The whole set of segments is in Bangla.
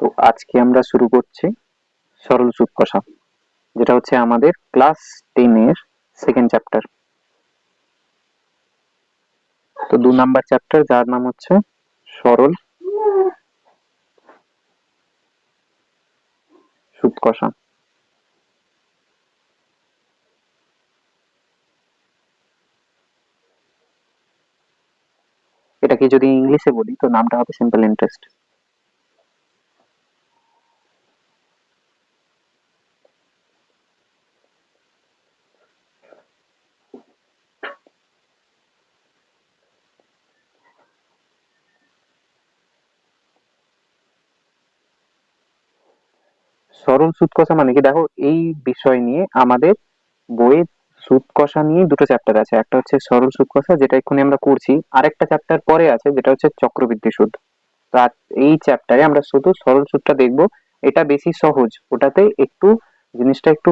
তো আজকে আমরা শুরু করছি সরল সুদ কষা, যেটা হচ্ছে আমাদের ক্লাস 10 এর সেকেন্ড চ্যাপ্টার। তো 2 নাম্বার চ্যাপ্টার, যার নাম হচ্ছে সরল সুদ কষা। এটাকে যদি ইংলিশে বলি তো নামটা হবে সিম্পল ইন্টারেস্ট। সরল সুদ কষা মানে কি, দেখো এই বিষয় নিয়ে আমাদের বইয়ে সুদ কষা নিয়ে দুটো চ্যাপ্টার আছে। একটা হচ্ছে সরল সুদ কষা, যেটা এক্ষুনি আমরা করছি, আরেকটা চ্যাপ্টার পরে আছে যেটা হচ্ছে চক্রবৃদ্ধি সুদ। তো এই চ্যাপ্টারে আমরা শুধু সরল সুদটা দেখবো। এটা বেশি সহজ, ওটাতে একটু জিনিসটা একটু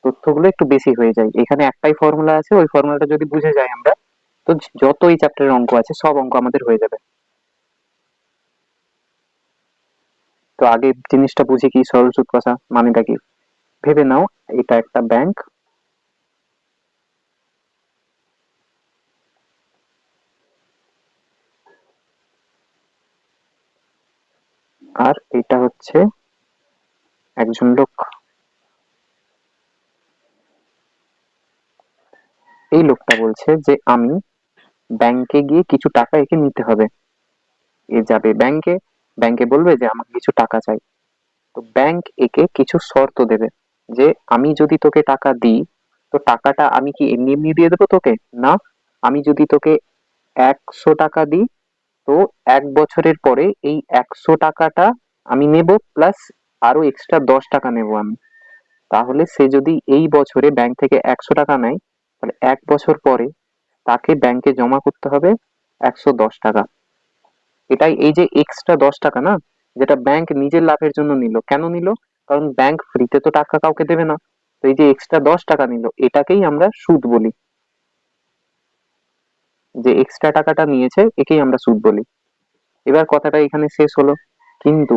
তথ্যগুলো একটু বেশি হয়ে যায়। এখানে একটাই ফর্মুলা আছে, ওই ফর্মুলাটা যদি বুঝে যাই আমরা, তো যত এই চ্যাপ্টারের অঙ্ক আছে সব অঙ্ক আমাদের হয়ে যাবে। তো আগে জিনিসটা বুঝি কি সরল সুদ কষা মানেটা কি। ভেবে নাও, এটা একটা ব্যাংক, আর এটা হচ্ছে একজন লোক। এই লোকটা বলছে যে আমি ব্যাংকে গিয়ে কিছু টাকা একে নিতে হবে। এ যাবে ব্যাংকে, ব্যাংকে বলবে যে আমাকে কিছু টাকা চাই। তো ব্যাংক একে কিছু শর্ত দেবে, যে আমি যদি তোকে টাকা দিই, তো টাকাটা আমি কি এমনি এমনি দিয়ে দেবো তোকে? না, আমি যদি তোকে 100 টাকা দিই, তো 1 বছরের পরে এই 100 টাকাটা আমি নেব, প্লাস আরো এক্সট্রা 10 টাকা নেব আমি। তাহলে সে যদি এই বছরে ব্যাংক থেকে 100 টাকা নেয়, তাহলে 1 বছর পরে তাকে ব্যাংকে জমা করতে হবে 110 টাকা। এটাই, এই যে এক্সট্রা 10 টাকা না, যেটা ব্যাংক নিজের লাভের জন্য নিল। কেন নিল? কারণ ব্যাংক ফ্রিতে তো টাকা কাউকে দেবে না। তো এই যে এক্সট্রা 10 টাকা নিল, এটাকেই আমরা সুদ বলি। যে এক্সট্রা টাকাটা নিয়েছে একেই আমরা সুদ বলি। এবার কথাটা এখানে শেষ হলো। কিন্তু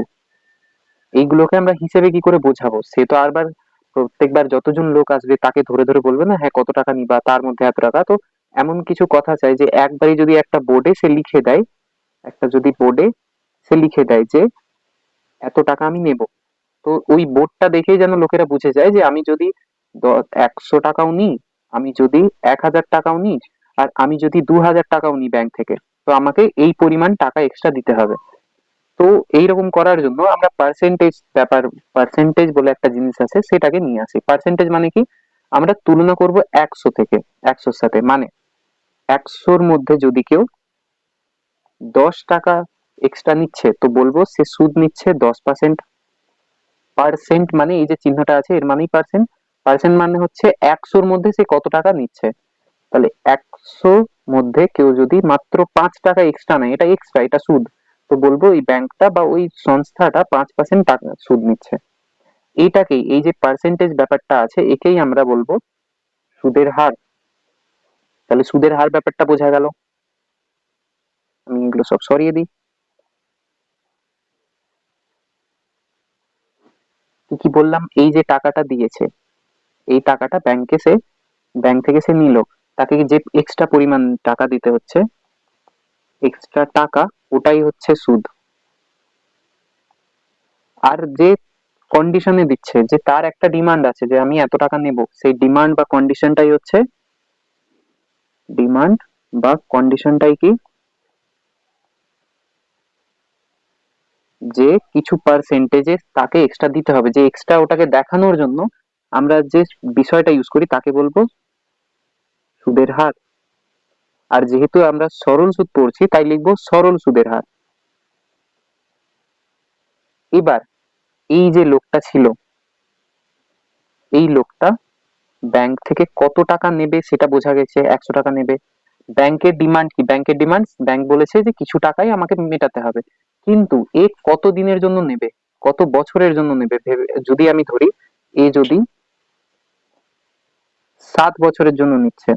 এইগুলোকে আমরা হিসেবে কি করে বোঝাবো? সে তো আরবার প্রত্যেকবার যতজন লোক আসবে তাকে ধরে ধরে বলবে না, হ্যাঁ কত টাকা নিবা, তার মধ্যে এত টাকা। তো এমন কিছু কথা চাই যে একবারই যদি একটা বোর্ডে সে লিখে দেয়, একটা যদি বোর্ডে সে লিখে দেয় যে এত টাকা আমি নেব, তো ওই বোর্ডটা দেখেই যেন লোকেরা বুঝে যায় যে আমি যদি 100 টাকাও নিই, আমি যদি 1000 টাকাও নিই, আর আমি যদি 2000 টাকাও নিই ব্যাংক থেকে, তো আমাকে এই পরিমাণ টাকা এক্সট্রা দিতে হবে। তো এইরকম করার জন্য আমরা পার্সেন্টেজ ব্যাপার, পার্সেন্টেজ বলে একটা জিনিস আছে, সেটাকে নিয়ে আসি। পার্সেন্টেজ মানে কি, আমরা তুলনা করব 100 থেকে, 100-র সাথে। মানে 100-র মধ্যে যদি কেউ 10 টাকা এক্সট্রা নিচ্ছে, তো বলবো সে সুদ নিচ্ছে 10%। পার্সেন্ট মানে এই যে চিহ্নটা আছে এর মানেই পার্সেন্ট। পার্সেন্ট মানে হচ্ছে 100-র মধ্যে সে কত টাকা নিচ্ছে। তাহলে 100-র মধ্যে কেউ যদি মাত্র 5 টাকা এক্সট্রা নেয়, এটা এক্সট্রা, এটা সুদ, তো বলবো ওই ব্যাংকটা বা ওই সংস্থাটা 5% টাকা সুদ নিচ্ছে। এইটাকেই, এই যে পার্সেন্টেজ ব্যাপারটা আছে, একেই আমরা বলবো সুদের হার। তাহলে সুদের হার ব্যাপারটা বোঝা গেল। আমি এগুলো সব সরিয়ে দিই। কি কি বললাম? এই যে টাকাটা দিয়েছে, এই টাকাটা ব্যাংক থেকে সে নিল, তাকে যে এক্সট্রা পরিমাণ টাকা দিতে হচ্ছে, এক্সট্রা টাকা, ওটাই হচ্ছে সুদ। আর যে কন্ডিশনে দিচ্ছে, যে তার একটা ডিমান্ড আছে যে আমি এত টাকা নেব, সেই ডিমান্ড বা কন্ডিশনটাই হচ্ছে, ডিমান্ড বা কন্ডিশনটাই কি, যে কিছু পার্সেন্টেজে তাকে এক্সট্রা দিতে হবে। যে এক্সট্রা, ওটাকে দেখানোর জন্য আমরা যে বিষয়টা ইউজ করি তাকে বলবো সুদের হার। আর যেহেতু আমরা সরল সুদ পড়ছি, তাই লিখবো সরল সুদের হার। এবার এই যে লোকটা ছিল, এই লোকটা ব্যাংক থেকে কত টাকা নেবে সেটা বোঝা গেছে, 100 টাকা নেবে। ব্যাংকের ডিমান্ড কি? ব্যাংকের ডিমান্ড, ব্যাংক বলেছে যে কিছু টাকাই আমাকে মেটাতে হবে। কিন্তু এ কত দিনের জন্য নেবে, কত বছরের জন্য নেবে, যদি আমি ধরি এ যদি 7 বছরের জন্য নিচ্ছে,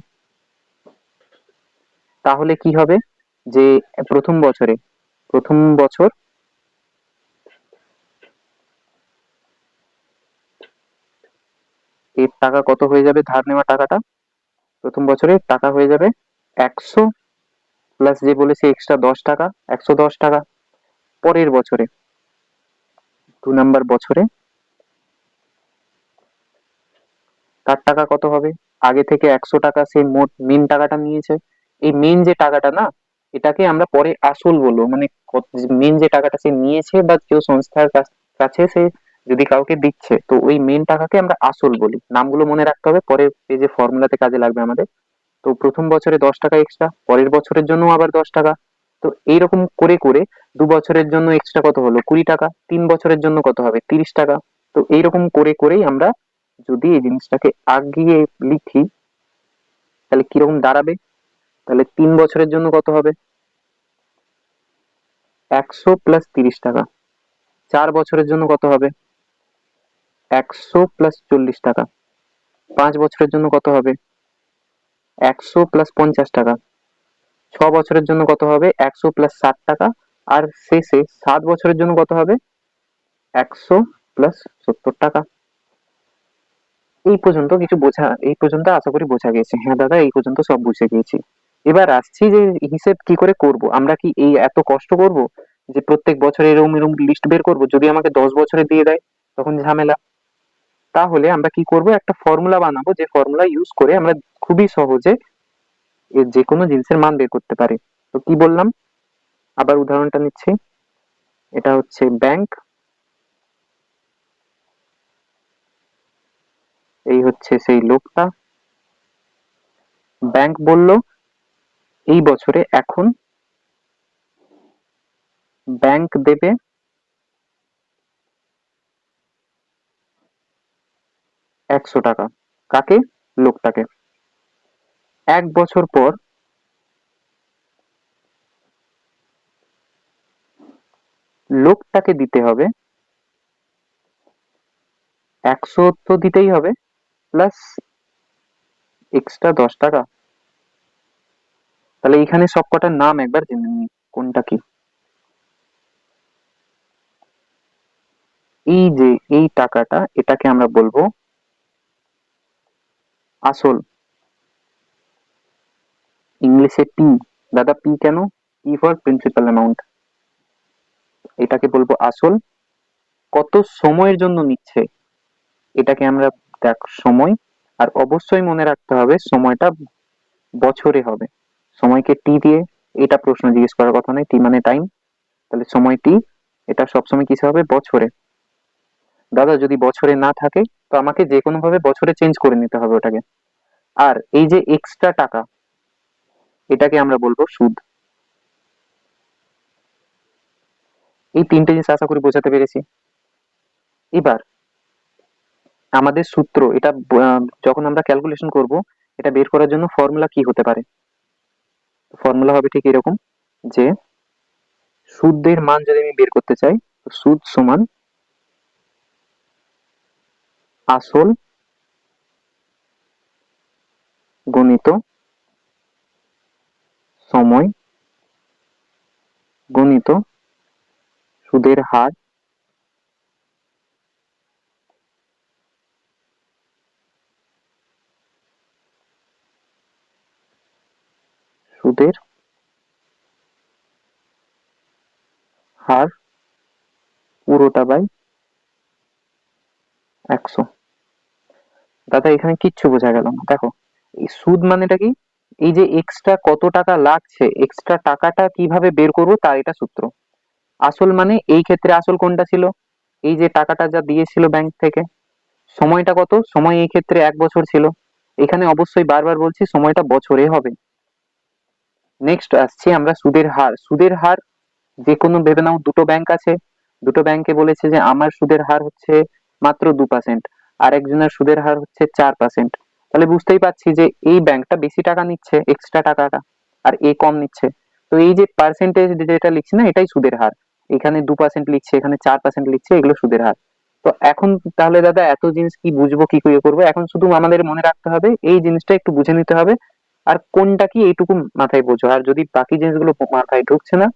তাহলে কি হবে? যে প্রথম বছরে, প্রথম বছর এর টাকা কত হয়ে যাবে, ধার নেওয়া টাকাটা প্রথম বছরে টাকা হয়ে যাবে 100, প্লাস যে বলেছে এক্সট্রা 10 টাকা, 110 টাকা। পরের বছরে 2 নাম্বার বছরে তার টাকা কত হবে, আগে থেকে 100 টাকা সে মোট মেন টাকাটা নিয়েছে, এই মেন যে টাকাটা না, এটাকে আমরা পরে আসল বলবো, মানে মেন যে টাকাটা সে নিয়েছে বা কেউ সংস্থার কাছে সে যদি কাউকে দিচ্ছে, তো ওই মেন টাকাকে আমরা আসল বলি। নামগুলো মনে রাখতে হবে, পরে পেজে ফর্মুলাতে কাজে লাগবে আমাদের। তো প্রথম বছরে 10 টাকা এক্সট্রা, পরের বছরের জন্য আবার 10 টাকা। তো এইরকম করে করে 2 বছরের জন্য এক্সট্রা কত হলো, 20 টাকা। 3 বছরের জন্য কত হবে, 30 টাকা। তো এইরকম করে করেই আমরা যদি এই জিনিসটাকে আগিয়ে লিখি, তাহলে কিরকম দাঁড়াবে, তাহলে 3 বছরের জন্য কত হবে, 100 প্লাস 30 টাকা। 4 বছরের জন্য কত হবে, 100 প্লাস 40 টাকা। 5 বছরের জন্য কত হবে, 100 প্লাস 50 টাকা। 6 বছরের জন্য কত হবে, 100 প্লাস 60 টাকা। আর শেষে 7 বছরের জন্য কত হবে, 100 প্লাস 70 টাকা। এই পর্যন্ত কিছু বোঝা, এই পর্যন্ত আশা করি বোঝা গেছে। হ্যাঁ দাদা, এই পর্যন্ত সব বুঝে গিয়েছি। এবার আসছি যে হিসেব কি করে করব, আমরা কি এই এত কষ্ট করব যে প্রত্যেক বছর এরকম এরকম লিস্ট বের করব, যদি আমাকে 10 বছরে দিয়ে দেয় তখন ঝামেলা। তাহলে আমরা কি করব, একটা ফর্মুলা বানাবো, যে ফর্মুলা ইউজ করে আমরা খুবই সহজে এর যে কোনো জিনিসের মান বের করতে পারি। তো কি বললাম, আবার উদাহরণটা নিচ্ছি। এটা হচ্ছে ব্যাংক, এই হচ্ছে সেই লোকটা। ব্যাংক বলল এই বছরে এখন ব্যাংক দেবে 100 টাকা। কাকে, লোকটাকে। 1 বছর পর লোকটাকে দিতে হবে 100, তো দিতেই হবে, প্লাস এক্সট্রা 10 টাকা। তাহলে এখানে সবকটার নাম একবার জেনে নিই কোনটা কি। এই যে এই টাকাটা, এটাকে আমরা বলবো আসল, ইংলিশে পি। দাদা পি কেন, পি ফর প্রিন্সিপাল অ্যামাউন্ট। এটাকে বলবো আসল। কত সময়ের জন্য নিচ্ছে, এটাকে আমরা দেখ সময়। আর অবশ্যই মনে রাখতে হবে সময়টা বছরে হবে, সময়কে টি দিয়ে, এটা প্রশ্ন জিজ্ঞেস করার কথা নয়, টি মানে টাইম, তাহলে সময় টি, এটা সবসময় কিসে হবে, বছরে। দাদা যদি বছরে না থাকে, তো আমাকে যে কোনো ভাবে বছরে চেঞ্জ করে নিতে হবে ওটাকে। আর এই যে এক্সট্রা টাকা, এটাকে আমরা বলবো সুদ। এই তিনটে জিনিস আশা করি বোঝাতে পেরেছি। এবার আমাদের সূত্র এটা, যখন আমরা ক্যালকুলেশন করব, এটা বের করার জন্য ফর্মুলা কি হতে পারে, ফর্মুলা হবে ঠিক এরকম, যে সুদের মান যদি আমি বের করতে চাই, তো সুদ সমান আসল গণিত সময় গণিত সুদের হার সুদের হার পুরোটা বাই 100। দাদা এখানে কিচ্ছু বোঝা গেল না, দেখো এই সুদ মানেটা কি, এই যে এক্সট্রা কত টাকা লাগছে, এক্সট্রা টাকাটা কিভাবে বের করবো তার এটা সূত্র। আসল মানে এই ক্ষেত্রে আসল কোনটা ছিল, এই যে টাকাটা যা দিয়েছিল ব্যাংক থেকে। সময়টা কত, সময় এই ক্ষেত্রে 1 বছর ছিল, এখানে অবশ্যই বারবার বলছি সময়টা বছরে হবে। নেক্সট আসছি আমরা সুদের হার। সুদের হার যে কোনো ভেবে নাও, দুটো ব্যাংক আছে, দুটো ব্যাংকে বলেছে যে আমার সুদের হার হচ্ছে মাত্র 2%, আর একজনের সুদের হার হচ্ছে 4%। তাহলে বুঝতেই পারছি যে এই ব্যাংকটা বেশি টাকা নিচ্ছে, এক্সট্রা টাকাটা, আর এ কম নিচ্ছে। তো এই যে পার্সেন্টেজ যেটা লিখছি না, এটাই সুদের হার। এখানে 2% লিখছে, এখানে 4% লিখছে, এগুলো সুদের হার। তো এখন তাহলে দাদা এত জিনিস কি বুঝবো, কি করে করবো, এখন শুধু আমাদের মনে রাখতে হবে এই জিনিসটা একটু বুঝে নিতে হবে, আর কোনটা কি এইটুকু মাথায় বোঝো। আর যদি বাকি জিনিসগুলো মাথায় ঢুকছে না,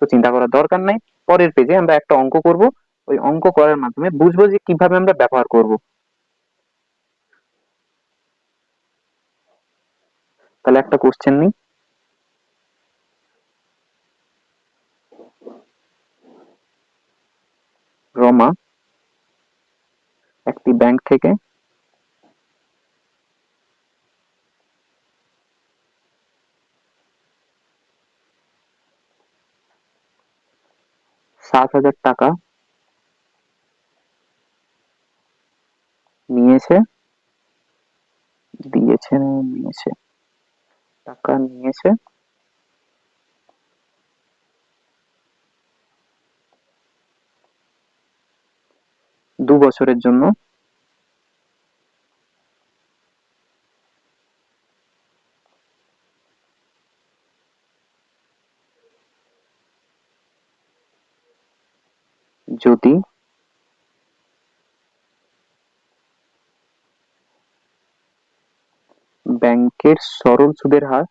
তো চিন্তা করার দরকার নাই। পরের পেজে আমরা একটা অঙ্ক করব, ওই অঙ্ক করার মাধ্যমে বুঝবো যে কিভাবে আমরা ব্যবহার করব। তাহলে একটা কোশ্চেন নিই। রমা একটি ব্যাংক থেকে 7,000 টাকা নিয়েছে, নিয়েছে, টাকা নিয়েছে 2 বছরের জন্য। যদি ব্যাংকের সরল সুদের হার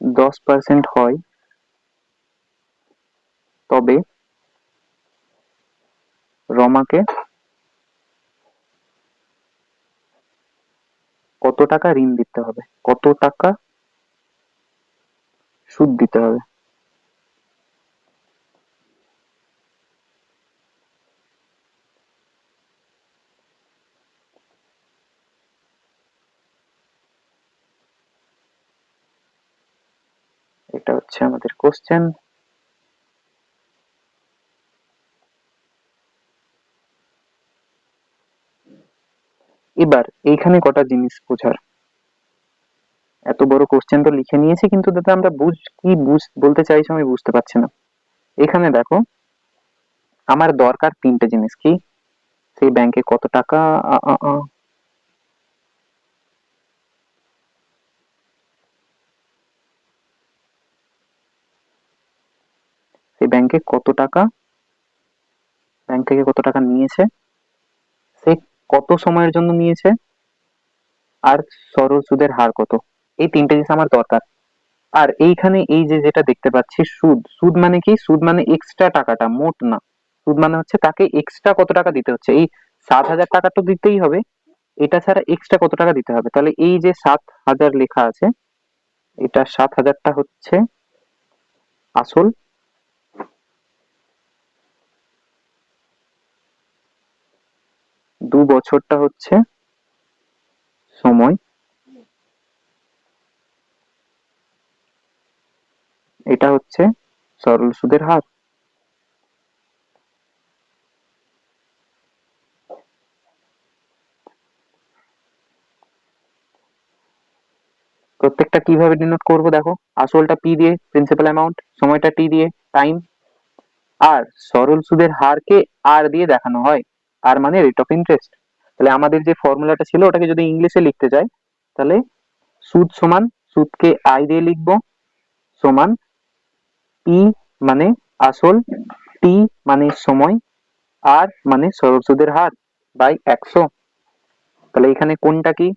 10% হয়, তবে রমাকে কত টাকা ঋণ দিতে হবে, কত টাকা সুদ দিতে হবে? এটা হচ্ছে আমাদের কোশ্চেন। এবার এইখানে কটা জিনিস বোঝার। এত বড় কোশ্চেন তো লিখে নিয়েছি, কিন্তু দাদা আমরা বলতে চাইছো আমি বুঝতে পারছি না। এখানে দেখো, আমার দরকার 3টে জিনিস। কি? সেই ব্যাংকে কত টাকা, আ, আ, আ, সেই ব্যাংকে কত টাকা, ব্যাংক থেকে কত টাকা নিয়েছে, সে কত সময়ের জন্য নিয়েছে, আর সরল সুদের হার কত। এই 3টে জিনিস আমার দরকার। আর এইখানে এই যে যেটা দেখতে পাচ্ছি সুদ, সুদ মানে কি? সুদ মানে এক্সট্রা টাকাটা, মোট না। সুদ মানে হচ্ছে তাকে এক্সট্রা কত টাকা দিতে হচ্ছে। এই 7,000 টাকা তো দিতেই হবে, এটা ছাড়া এক্সট্রা কত টাকা দিতে হবে। তাহলে এই যে 7,000 লেখা আছে, এটা 7,000টা হচ্ছে আসল, 2 বছরটা হচ্ছে সময়, এটা হচ্ছে সরল সুদের হার। প্রত্যেকটা কিভাবে ডিনোট করব দেখো। আসলটা পি দিয়ে, প্রিন্সিপাল অ্যামাউন্ট, সময়টা টি দিয়ে, টাইম। আর সরল সুদের হারকে আর দিয়ে দেখানো হয়, আর মানে রেট অফ ইন্টারেস্ট। তাহলে আমাদের যে ফর্মুলাটা ছিল ওটাকে যদি ইংলিশে লিখতে যাই, তাহলে সুদ সমান, সুদকে আই দিয়ে লিখবো, সমান পি মানে আসল, টি মানে সময়, আর মানে সরল সুদের হার বাই 100। তাহলে এখানে কোনটা কি?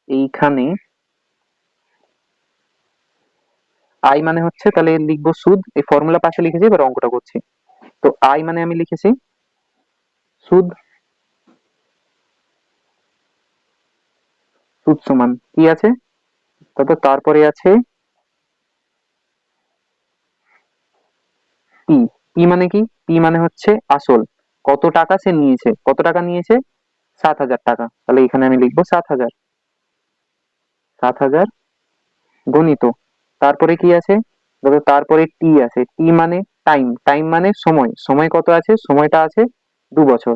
এইখানে আই মানে হচ্ছে, তাহলে লিখবো সুদ, এই ফর্মুলা পাশে লিখেছি, এবার অঙ্কটা করছি। তো আই মানে আমি লিখেছি সুদ, সুদ সমান কি আছে, তারপরে আছে পি। পি মানে কি? পি মানে হচ্ছে আসল, কত টাকা সে নিয়েছে, কত টাকা নিয়েছে, 7,000 টাকা। তাহলে এখানে আমি লিখবো 7,000, 7,000 গণিত, তারপরে কি আছে, দেখো তারপরে টি আছে, টি মানে টাইম, টাইম মানে সময়, সময় কত আছে, সময়টা আছে 2 বছর।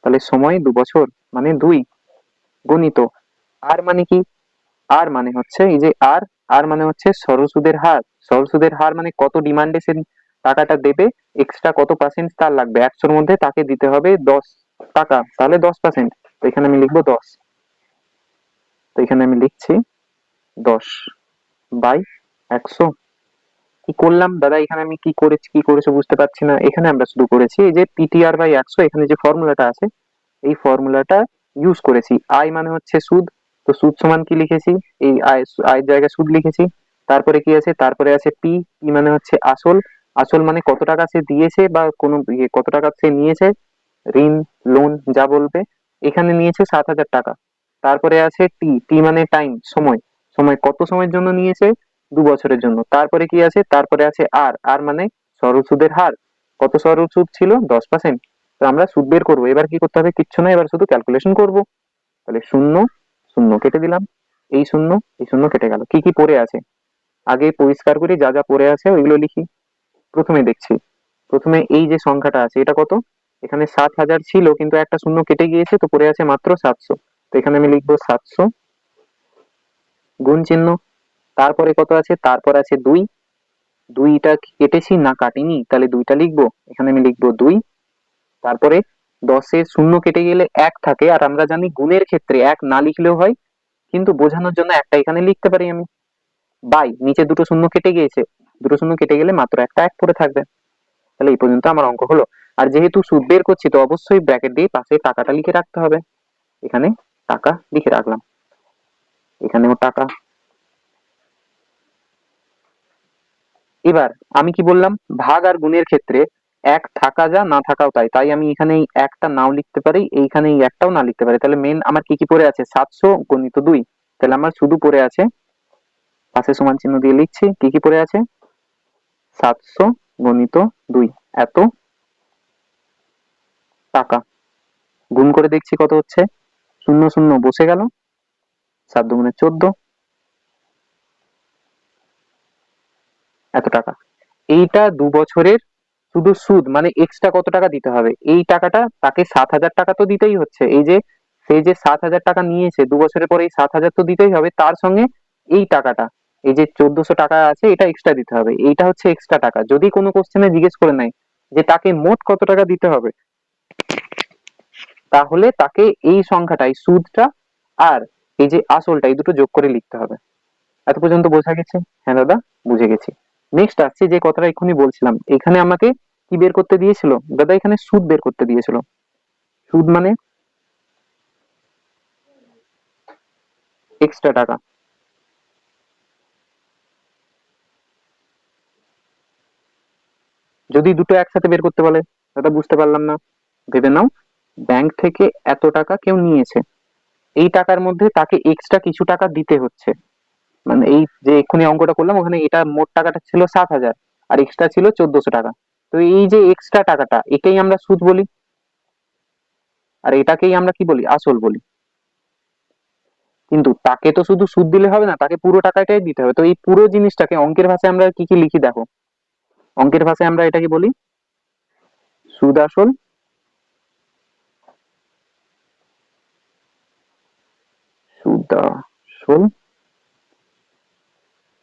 তাহলে সময় 2 বছর মানে 2 গণিত। আর মানে কি? আর মানে হচ্ছে এই যে আর, আর মানে হচ্ছে সরল সুদের হার। সরল সুদের হার মানে কত ডিমান্ডে সে টাকাটা দেবে, এক্সট্রা কত পার্সেন্ট তার লাগবে, 100-র মধ্যে তাকে দিতে হবে 10 টাকা, তাহলে 10%। তো এখানে আমি লিখবো 10, তো এখানে আমি লিখছি 10 বাই 100। কি করলাম দাদা এখানে, আমি কি করেছি, কি করেছো বুঝতে পারছি না। এখানে আমরা শুধু করেছি এই যে পিটিআর বাই 100, এখানে যে ফর্মুলাটা আছে এই ফর্মুলাটা ইউজ করেছি। আই মানে হচ্ছে সুদ, তো সুদ সমান কি লিখেছি, এই আয়ের জায়গায় সুদ লিখেছি। তারপরে কি আছে, তারপরে আছে পি। পি মানে হচ্ছে আসল। আসল মানে কত টাকা সে দিয়েছে বা কোনো কত টাকা সে নিয়েছে, ঋণ, লোন যা বলবে। এখানে নিয়েছে 7,000 টাকা। তারপরে আছে টি। টি মানে টাইম, সময়। সময় কত সময়ের জন্য নিয়েছে, 2 বছরের জন্য। তারপরে কি আছে, তারপরে আছে আর। আর মানে সরল সুদের হার। কত সরল সুদ ছিল, 10%। তো আমরা সুদ বের করবো। এবার কি করতে হবে, কিচ্ছু না, এবার শুধু ক্যালকুলেশন করব। তাহলে শূন্য, শূন্য কেটে দিলাম। এই শূন্য, এই শূন্য কেটে গেল। কি কি পড়ে আছে আগে পরিষ্কার করি, যা যা পড়ে আছে ওইগুলো লিখি। প্রথমে দেখছি, প্রথমে এই যে সংখ্যাটা আছে এটা কত, এখানে 7,000 ছিল কিন্তু একটা শূন্য কেটে গিয়েছে, তো পড়ে আছে মাত্র 700। তো এখানে আমি লিখবো 700 গুণ চিহ্ন। তারপরে কত আছে, তারপর আছে 2। দুইটা কেটেছি না কাটিনি, তাহলে দুইটা লিখবো, এখানে আমি লিখবো 2। তারপরে 10-এর শূন্য কেটে গেলে 1 থাকে, আর আমরা জানি গুণের ক্ষেত্রে 1 না লিখলেও হয়, কিন্তু বোঝানোর জন্য একটা এখানে লিখতে পারি আমি। বাই, নিচে দুটো শূন্য কেটে গিয়েছে, দুটো শূন্য কেটে গেলে মাত্র একটা 1 পড়ে থাকবে। তাহলে এই পর্যন্ত আমার অঙ্ক হলো। আর যেহেতু সুদ বের করছি, তো অবশ্যই ব্র্যাকেট দিয়ে পাশে টাকাটা লিখে রাখতে হবে। এখানে টাকা লিখে রাখলাম, এখানেও টাকা। এবার আমি কি বললাম, ভাগ আর গুণের ক্ষেত্রে 1 থাকা যা, না থাকাও তাই। তাই আমি এখানে এই একটা নাও লিখতে পারি, এইখানে এই একটাও না লিখতে পারি। তাহলে মেন আমার কি কি পড়ে আছে, 700 গণিত 2। তাহলে আমার শুধু পড়ে আছে, পাশে সমান চিহ্ন দিয়ে লিখছি কি কি পড়ে আছে, 700 গণিত 2 এত টাকা। গুণ করে দেখছি কত হচ্ছে, শূন্য শূন্য বসে গেল, 7 দুগুণে 14, এত টাকা। এইটা 2 বছরের শুধু সুদ, মানে এক্সট্রা কত টাকা দিতে হবে, এই টাকাটা তাকে 7,000 টাকা তো দিতেই হচ্ছে। এই যে সে যে 7,000 টাকা নিয়েছে 2 বছরের পরে, এই 7,000 তো দিতেই হবে, তার সঙ্গে এই টাকাটা, এই যে 1400 টাকা আছে এটা এক্সট্রা দিতে হবে। এইটা হচ্ছে এক্সট্রা টাকা। যদি কোনো কোশ্চেনে জিজ্ঞেস করে নেয় যে তাকে মোট কত টাকা দিতে হবে, তাহলে তাকে এই সংখ্যাটা, এই সুদটা আর এই যে আসলটা, এই দুটো যোগ করে লিখতে হবে। এত পর্যন্ত বোঝা গেছে? হ্যাঁ দাদা, বুঝে গেছি। নেক্সট আসছে যে কথাটা এক্ষুনি বলছিলাম, এখানে আমাকে কি বের করতে দিয়েছিল দাদা, এখানে সুদ বের করতে দিয়েছিল। সুদ মানে এক্সট্রা টাকা। যদি দুটো একসাথে বের করতে বলে, দাদা বুঝতে পারলাম না, ভেবে নাও। ব্যাংক থেকে এত টাকা কেউ নিয়েছে, এই টাকার মধ্যে তাকে এক্সট্রা কিছু টাকা দিতে হচ্ছে। মানে এই যে এক্ষুনি অঙ্কটা করলাম, ওখানে এটা মোট টাকাটা ছিল 7,000, আর এক্সট্রা ছিল 1400 টাকা। তো এই যে এক্সট্রা টাকাটা, এটাই আমরা সুদ বলি, আর এটাকেই আমরা কি বলি, আসল বলি। কিন্তু তাকে তো শুধু সুদ দিলে হবে না, তাকে পুরো টাকাটাই দিতে হবে। তো এই পুরো জিনিসটাকে অঙ্কের ভাষায় আমরা কি কি লিখি দেখো। অঙ্কের ভাষায় আমরা এটাকে বলি সুদ আসল, সুদ আসল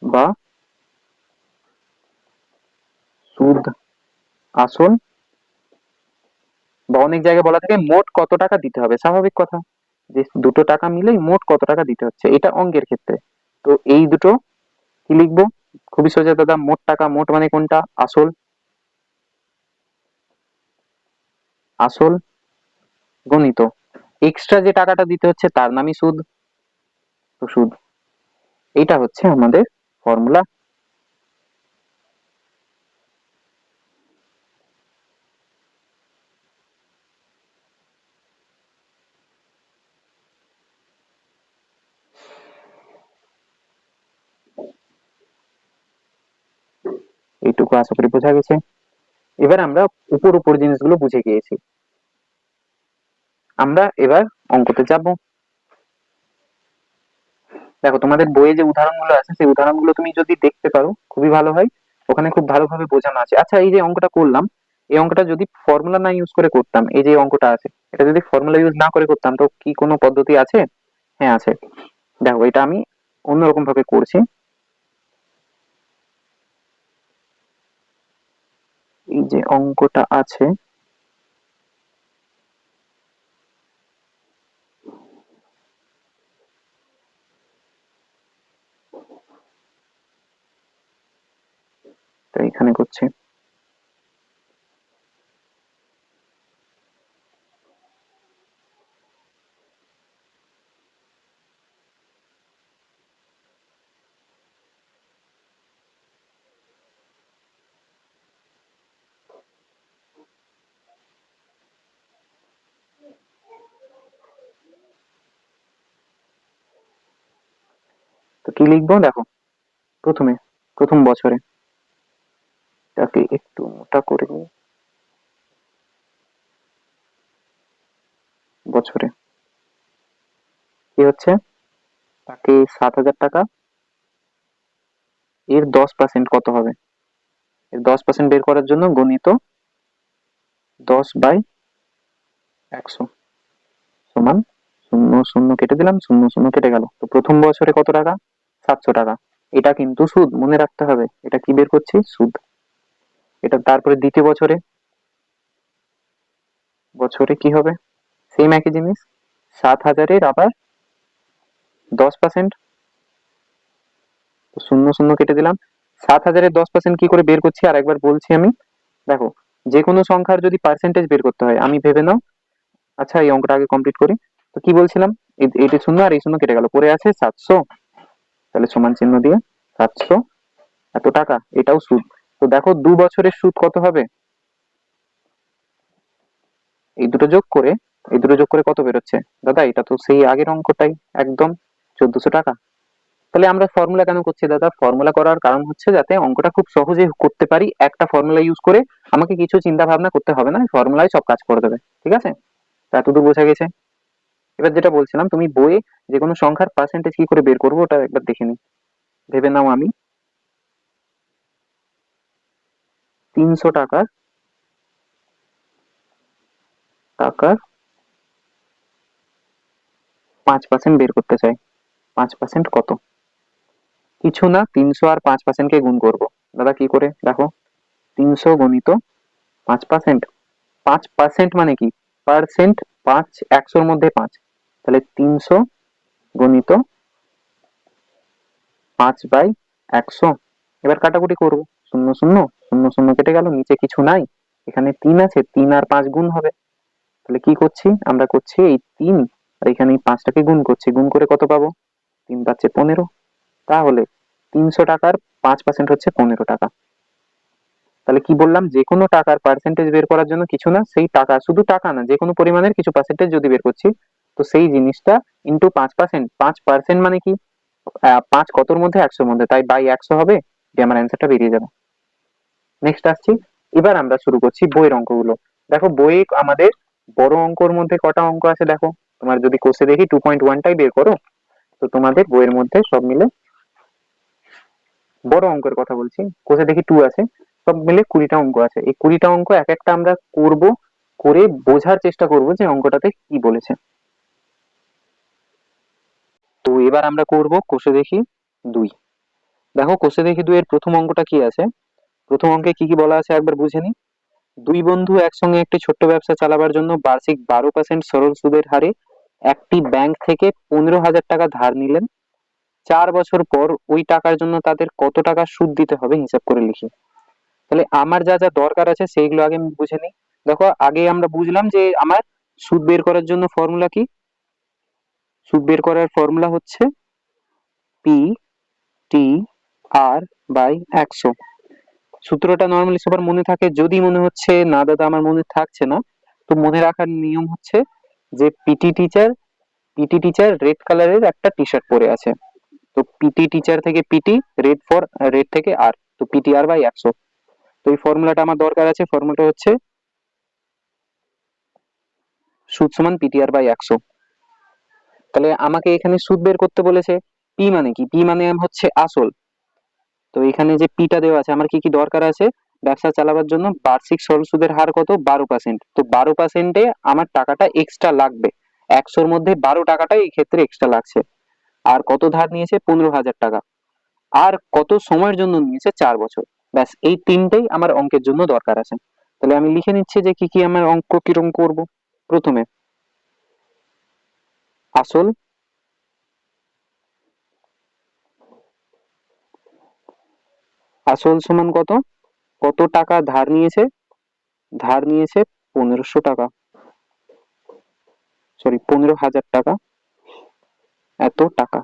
বা সুদ আসল, বা অনেক জায়গায় বলা থাকে মোট কত টাকা দিতে হবে। স্বাভাবিক কথা, যে দুটো টাকা মিলেই মোট কত টাকা দিতে হচ্ছে, এটা অঙ্কের ক্ষেত্রে। তো এই দুটো কি লিখবো, খুবই সোজা দাদা। মোট টাকা, মোট মানে কোনটা, আসল। আসল গণিত এক্সট্রা যে টাকাটা দিতে হচ্ছে তার নামই সুদ। তো সুদ, এইটা হচ্ছে আমাদের ফর্মুলা। এইটুকু আশা করি বোঝা গেছে। এবার আমরা উপর উপর জিনিসগুলো বুঝে গিয়েছি, আমরা এবার অঙ্কতে যাব। দেখো তোমাদের বইয়ে যে উদাহরণগুলো আছে, সেই উদাহরণগুলো তুমি যদি দেখতে পারো খুবই ভালো হয়। ওখানে খুব ভালোভাবে বোঝানো আছে। আচ্ছা, এই যে অঙ্কটা করলাম, এই অঙ্কটা যদি ফর্মুলা না ইউজ করে করতাম, এই যে অঙ্কটা আছে এটা যদি ফর্মুলা ইউজ না করে করতাম, তো কি কোনো পদ্ধতি আছে? হ্যাঁ আছে। দেখো এটা আমি অন্যরকম ভাবে করছি। এই যে অঙ্কটা আছে, তো এখানে করছি। কি লিখবো দেখো, প্রথম বছরে, তাকে একটু মোটা করে নিই, বছরে কি হচ্ছে, তাকে 7,000 টাকা, এর 10% কত হবে, এর 10% বের করার জন্য গণিত 10/100 সমান, শূন্য শূন্য কেটে দিলাম, শূন্য শূন্য কেটে গেল। তো প্রথম বছরে কত টাকা, 700 টাকা। এটা কিন্তু সুদ, মনে রাখতে হবে, এটা কি বের করছি, সুদ। এটা তারপরে দ্বিতীয় বছরে, বছরে কি হবে, সেম একই জিনিস, 7,000-এর আবার 10%, শূন্য শূন্য কেটে দিলাম। 7,000-এর 10% কি করে বের করছি আর একবার বলছি আমি, দেখো, যে কোনো সংখ্যার যদি পার্সেন্টেজ বের করতে হয়, আমি ভেবে নাও, আচ্ছা এই অঙ্কটা আগে কমপ্লিট করি। তো কি বলছিলাম, এইটি শূন্য আর এই শূন্য কেটে গেল, পরে আছে 700, তাহলে সমান চিহ্ন দিয়ে 700 এত টাকা, এটাও সুদ। তো দেখো 2 বছরের সুদ কত হবে, এই দুটো যোগ করে, এই দুটো যোগ করে কত বেরোচ্ছে, দাদা এটা তো সেই আগের অঙ্কটাই, একদম 1,400 টাকা। তাহলে আমরা ফর্মুলা কেন করছি দাদা, ফর্মুলা করার কারণ হচ্ছে যাতে অঙ্কটা খুব সহজে করতে পারি, একটা ফর্মুলা ইউজ করে আমাকে কিছু চিন্তা ভাবনা করতে হবে না, ফর্মুলাই সব কাজ করে দেবে, ঠিক আছে। তা এতদূর বোঝা গেছে। এবার যেটা বলছিলাম, তুমি বইয়ে যে কোনো সংখ্যার পার্সেন্টেজ কি করে বের করবো ওটা একবার দেখে নি, ভেবে নাও আমি 300 টাকার, টাকার 5% বের করতে চাই, 5% কত, কিছু না, 300 আর 5% কে গুণ করবো। দাদা কি করে, দেখো, 300 গণিত 5%, 5% মানে কি, পার্সেন্ট, 5 100-র মধ্যে 5, তাহলে 300 গণিত 5/100। এবার কাটাকুটি করবো, শূন্য শূন্য শূন্য শূন্য কেটে গেল, নিচে কিছু নাই, এখানে 3 আছে, 3 আর 5 গুণ হবে, তাহলে কি করছি, আমরা করছি এই 3 আর এখানে এই 5টাকে গুণ করছি, গুণ করে কত পাবো, 3 × 5 = 15। তাহলে 300 টাকার 5% হচ্ছে 15 টাকা। তাহলে কি বললাম, যে কোনো টাকার পার্সেন্টেজ বের করার জন্য কিছু না, সেই টাকা, শুধু টাকা না, যে কোনো পরিমাণের কিছু পার্সেন্টেজ যদি বের করছি, তো সেই জিনিসটা ইন্টু 5%, 5% মানে কি, 5 কতর মধ্যে, 100-র মধ্যে, তাই বাই 100 হবে, যে আমার অ্যান্সারটা বেরিয়ে যাবে। নেক্সট আসছি, এবার আমরা শুরু করছি বইয়ের অঙ্কগুলো। দেখো বইয়ে আমাদের বড় অঙ্কর মধ্যে কটা অঙ্ক আছে দেখো, তোমার যদি কোষে দেখি 2.1টাই বের করো, তো তোমাদের বইয়ের মধ্যে সব মিলে, বড় অঙ্কের কথা বলছি, কোষে দেখি 2 আছে, সব মিলে 20টা অঙ্ক আছে। এই 20টা অঙ্ক এক একটা আমরা করব, করে বোঝার চেষ্টা করব যে অঙ্কটাতে কি বলেছে। তো এবার আমরা করব কোষে দেখি 2। দেখো কোষে দেখি 2 এর প্রথম অঙ্কটা কি আছে, প্রথম অঙ্কে কি কি বলা আছে একবার বুঝে নি। দুই বন্ধু একসঙ্গে একটি ছোট্ট ব্যবসা চালাবার জন্য বার্ষিক 12% সরল সুদের হারে একটি ব্যাংক থেকে 15,000 টাকা ধার নিলেন। 4 বছর পর ওই টাকার জন্য তাদের কত টাকা সুদ দিতে হবে হিসাব করে লিখি। তাহলে আমার যা যা দরকার আছে সেইগুলো আগে আমি বুঝে নিই। দেখো আগে আমরা বুঝলাম যে আমার সুদ বের করার জন্য ফর্মুলা কি, সুদ বের করার ফর্মুলা হচ্ছে পি টি আর বাই 100। সূত্রটা নর্মালি সবার মনে থাকে, যদি মনে হচ্ছে না দাদা আমার মনে থাকছে না, তো মনে রাখার নিয়ম হচ্ছে যে পিটি টিচার রেড কালারের একটা টি শার্ট পরে আছে, তো পিটি টিচার থেকে পিটি, রেড থেকে আর, তো PTR/100। তো এই ফর্মুলাটা আমার দরকার আছে, ফর্মুলাটা হচ্ছে সুদ সমান PTR/100। তাহলে আমাকে এখানে সুদ বের করতে বলেছে, পি মানে কি, পি মানে হচ্ছে আসল। তো এখানে যে পিটা দেওয়া আছে, আমার কি কি দরকার আছে, ব্যবসা চালাবার জন্য বার্ষিক সরল সুদের হার কত, 12%, তো 12%-এ আমার টাকাটা এক্সট্রা লাগবে, 100-র মধ্যে 12 টাকাটা এই ক্ষেত্রে এক্সট্রা লাগছে। আর কত ধার নিয়েছে, 15,000 টাকা। আর কত সময়ের জন্য নিয়েছে, 4 বছর। ব্যাস এই তিনটেই আমার অঙ্কের জন্য দরকার আছে। তাহলে আমি লিখে নিচ্ছি যে কি কি আমার অঙ্ক কিরকম করব। প্রথমে আসল, আসল সমান কত, কত টাকা ধার নিয়েছে, ধার নিয়েছে 1,500 টাকা, সরি 15,000 টাকা, এত টাকা,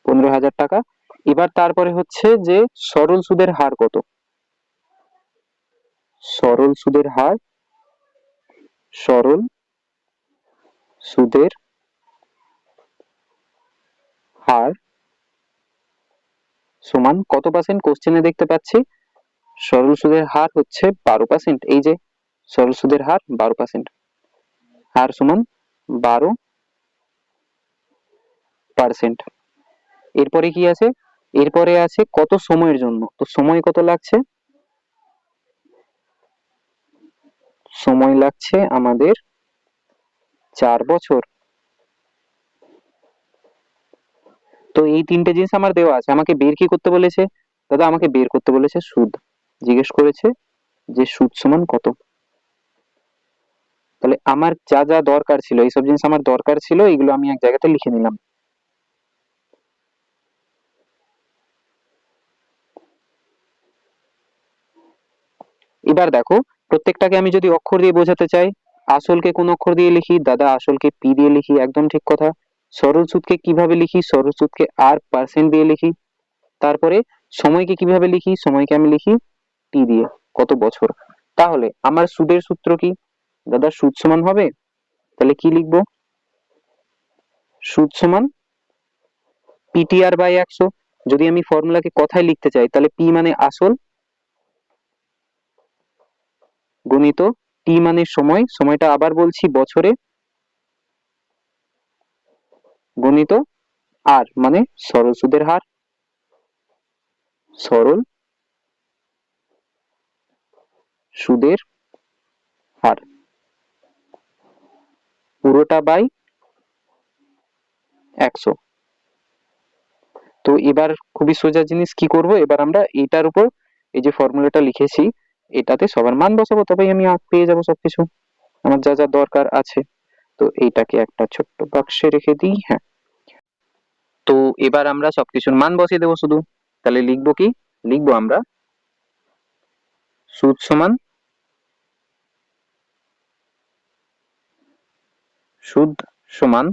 15,000 টাকা। এবার তারপরে হচ্ছে যে সরল সুদের হার কত, সরল সুদের হার, সরল সুদের হার সমান কত পার্সেন্ট কোশ্চেনে দেখতে পাচ্ছি সরল সুদের হার হচ্ছে 12%। এই যে সরল সুদের হার 12%, হার সমান 12%। এরপরে কি আছে, এরপরে আছে কত সময়ের জন্য, তো সময় কত লাগছে, সময় লাগছে আমাদের 4 বছর। তো এই তিনটে জিনিস আমার দেওয়া আছে, আমাকে বের কি করতে বলেছে, দাদা আমাকে বের করতে বলেছে সুদ, জিজ্ঞেস করেছে যে সুদ সমান কত। তাহলে আমার যা যা দরকার ছিল, এইসব জিনিস আমার দরকার ছিল, এগুলো আমি এক জায়গাতে লিখে নিলাম। এবার দেখো প্রত্যেকটাকে আমি যদি অক্ষর দিয়ে বোঝাতে চাই, আসলকে কোন অক্ষর দিয়ে লিখি, দাদা আসলকে পি দিয়ে লিখি, একদম ঠিক কথা। সরল সুদকে কিভাবে লিখি, সরল সুদকে আর পার্সেন্ট দিয়ে লিখি। তারপরে সময়কে কিভাবে লিখি, সময়কে আমি লিখি টি দিয়ে, কত বছর। তাহলে আমার সুদের সূত্র কি, দাদা সুদ সমান হবে, তাহলে কি লিখবো, সুদ সমান পিটিআর বাই 100। যদি আমি ফর্মুলাকে কথায় লিখতে চাই, তাহলে পি মানে আসল গুণিত টি মানে সময়, সময়টা আবার বলছি বছরে, গুণিত আর মানে সরল সুদের হার, সরল সুদের হার পুরোটা বাই 100। তো এবার খুবই সোজা জিনিস কি করব, এবার আমরা এটার উপর এই যে ফর্মুলাটা লিখেছি এটাতে সবার মান বসাবো, তবেই আমি পেয়ে যাবো সবকিছু আমার যা যা দরকার আছে। তো এইটাকে একটা ছোট্ট বাক্সে রেখে দিই, হ্যাঁ। তো এবার আমরা সবকিছুর মান বসিয়ে দেবো শুধু। তাহলে লিখবো কি, লিখবো আমরা সুদ সমান, সুদ সমান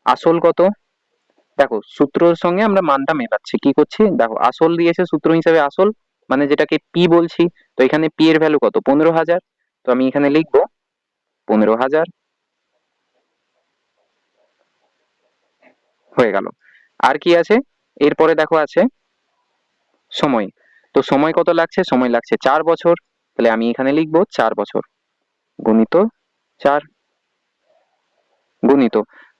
আসল কত, দেখো সূত্রের সঙ্গে আমরা মানটা মেলাচ্ছি, কি করছি দেখো আসল দিয়েছে সূত্র হিসাবে, আসল মানে যেটাকে পি বলছি, তো এখানে পি এর ভ্যালু কত 15,000, তো আমি এখানে লিখবো 15,000, হয়ে গেল। আর কি আছে, এরপরে দেখো আছে সময়, তো সময় কত লাগছে, সময় লাগছে 4 বছর, তাহলে আমি এখানে লিখবো 4 বছর গুণিত 4, গুণিত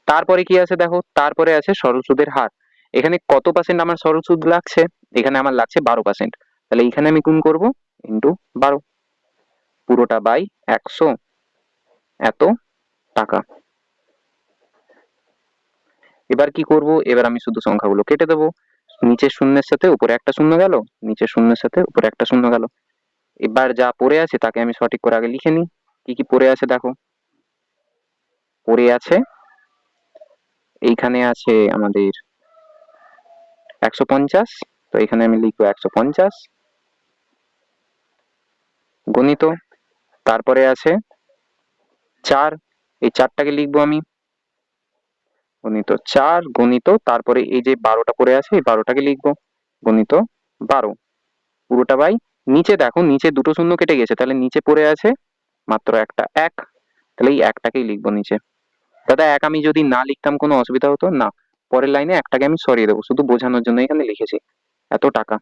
তারপরে কি আছে দেখো, তারপরে আছে সরল সুদের হার। এখানে কত পার্সেন্ট আমার সরল সুদ লাগছে, এখানে আমার লাগছে 12%, তাহলে এখানে আমি গুণ করব ইন্টু 12, পুরোটা বাই 100, এত টাকা। এবার কি করব, এবার আমি শুধু সংখ্যাগুলো কেটে দেবো, নিচের শূন্যের সাথে উপরে একটা শূন্য গেল, নিচের শূন্যের সাথে উপরে একটা শূন্য গেল। এবার যা পড়ে আছে তাকে আমি সঠিক করে আগে লিখে নিই, কি কি পড়ে আছে দেখো, পড়ে আছে এইখানে আছে আমাদের 150, তো এখানে আমি লিখবো 150 গণিত, তারপরে আছে 4, এই 4টাকে লিখবো আমি গণিত 4 গণিত, তারপরে এই যে 12টা পড়ে আছে এই 12টাকে লিখবো গণিত 12, পুরোটা বাই, নিচে দেখো নিচে দুটো শূন্য কেটে গেছে, তাহলে নিচে পড়ে আছে মাত্র একটা 1, তাহলে এই একটাকেই লিখবো নিচে। দাদা এক আমি যদি না লিখতাম কোনো অসুবিধা হতো না, পরের লাইনে একটাকে আমি সরিয়ে দেবো, শুধু বোঝানোর জন্য এখানে লিখেছি এত টাকা।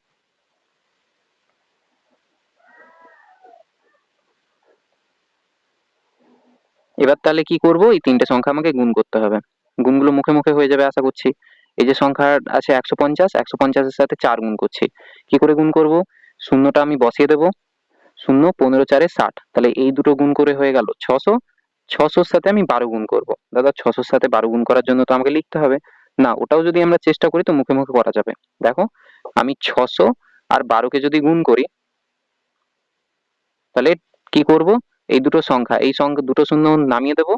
এবার তাহলে কি করব, এই তিনটে সংখ্যা আমাকে গুণ করতে হবে, গুণগুলো মুখে মুখে হয়ে যাবে আশা করছি। এই যে সংখ্যা আছে 150, 150 এর সাথে 4 গুণ করছি, কি করে গুণ করব, শূন্যটা আমি বসিয়ে দেবো, শূন্য 15 4 60, তাহলে এই দুটো গুণ করে হয়ে গেল 600, 600 সাথে আমি 12 গুণ করব, দাদা 600 সাথে 12 গুণ করার জন্য তো আমাকে লিখতে হবে, না ওটাও যদি আমরা চেষ্টা করি তো মুখে মুখে করা যাবে। দেখো আমি 600 আর 12কে যদি গুণ করি, তাহলে কি করব, এই দুটো সংখ্যা, এই সংখ্যা দুটো শূন্য নামিয়ে দেবো,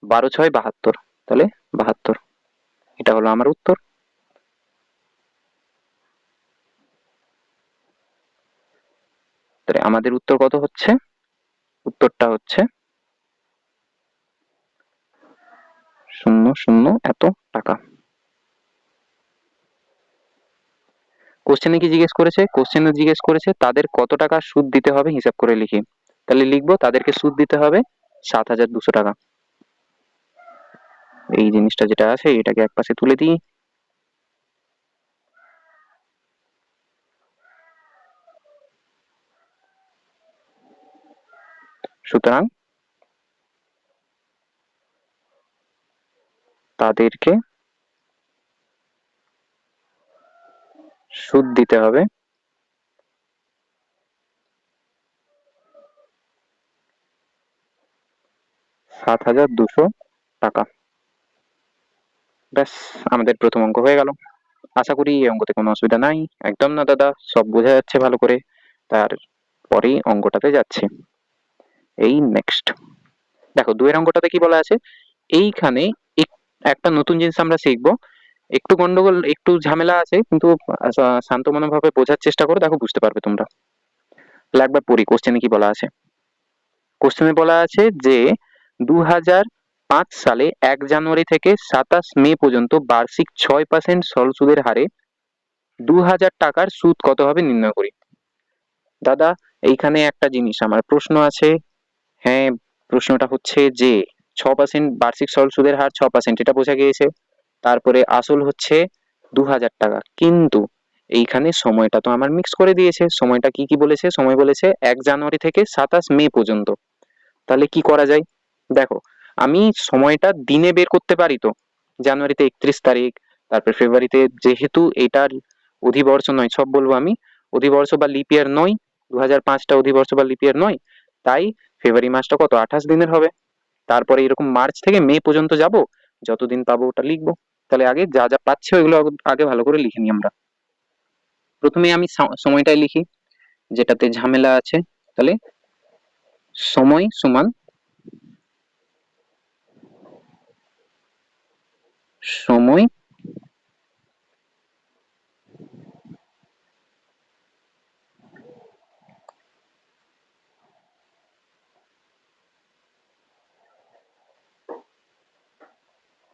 12 6 72, তাহলে 72, এটা হলো আমার উত্তর। তাহলে আমাদের উত্তর কত হচ্ছে, উত্তরটা হচ্ছে 00 এত টাকা। কোশ্চেনে কি জিজ্ঞেস করেছে, কোশ্চেনে জিজ্ঞেস করেছে তাদের কত টাকা সুদ দিতে হবে হিসাব করে লিখি, তাহলে লিখবো তাদেরকে সুদ দিতে হবে 7,200 টাকা। এই জিনিসটা যেটা আছে এটাকে একপাশে তুলে দিই। সুতরাং তাদেরকে সুদ দিতে হবে 7,200 টাকা। ব্যাস, আমাদের প্রথম অঙ্ক হয়ে গেল। আশা করি এই অঙ্কতে কোনো অসুবিধা নাই। একদম না দাদা, সব বোঝা যাচ্ছে ভালো করে। তারপরেই অঙ্কটাতে যাচ্ছি। এই নেক্সট দেখো, 2 অঙ্কটাতে কি বলা আছে, এইখানে একটা নতুন জিনিস আমরা শিখবো। একটু গন্ডগোল, একটু ঝামেলা আছে, কিন্তু শান্ত মনোভাবে বোঝার চেষ্টা করো, দেখো বুঝতে পারবে তোমরা। তাহলে একবার পড়ি কোশ্চেনে কি বলা আছে। কোশ্চেনে বলা আছে যে 2005 সালে 1 জানুয়ারি থেকে 27 মে পর্যন্ত বার্ষিক 6% সরল সুদের হারে 2000 টাকার সুদ কত হবে নির্ণয় করি। দাদা, এইখানে একটা জিনিস আমার প্রশ্ন আছে। হ্যাঁ, প্রশ্নটা হচ্ছে যে 6% বার্ষিক সরল সুদের হার 6%, এটা বোঝা গিয়েছে। তারপরে আসল হচ্ছে 2000 টাকা, কিন্তু এইখানে সময়টা তো আমার মিক্স করে দিয়েছে। সময়টা কি কি বলেছে, সময় বলেছে 1 জানুয়ারি থেকে 27 মে পর্যন্ত। তাহলে কি করা যায়, দেখো আমি সময়টা দিনে বের করতে পারি তো। জানুয়ারিতে 31 তারিখ, তারপর ফেব্রুয়ারিতে, যেহেতু এটার অধিবর্ষ নয়, সব বলবো আমি, অধিবর্ষ বা লিপ ইয়ার নয়, 2005টা অধিবর্ষ বা লিপ ইয়ার নয়, তাই ফেব্রুয়ারি মাসটা কত 28 দিনের হবে। তারপরে এরকম মার্চ থেকে মে পর্যন্ত যাব, যতদিন পাবো ওটা লিখবো। তাহলে আগে যা যা পাচ্ছি ওইগুলো আগে ভালো করে লিখে নিই আমরা। প্রথমে আমি সময়টাই লিখি, যেটাতে ঝামেলা আছে। তাহলে সময় সমান সময়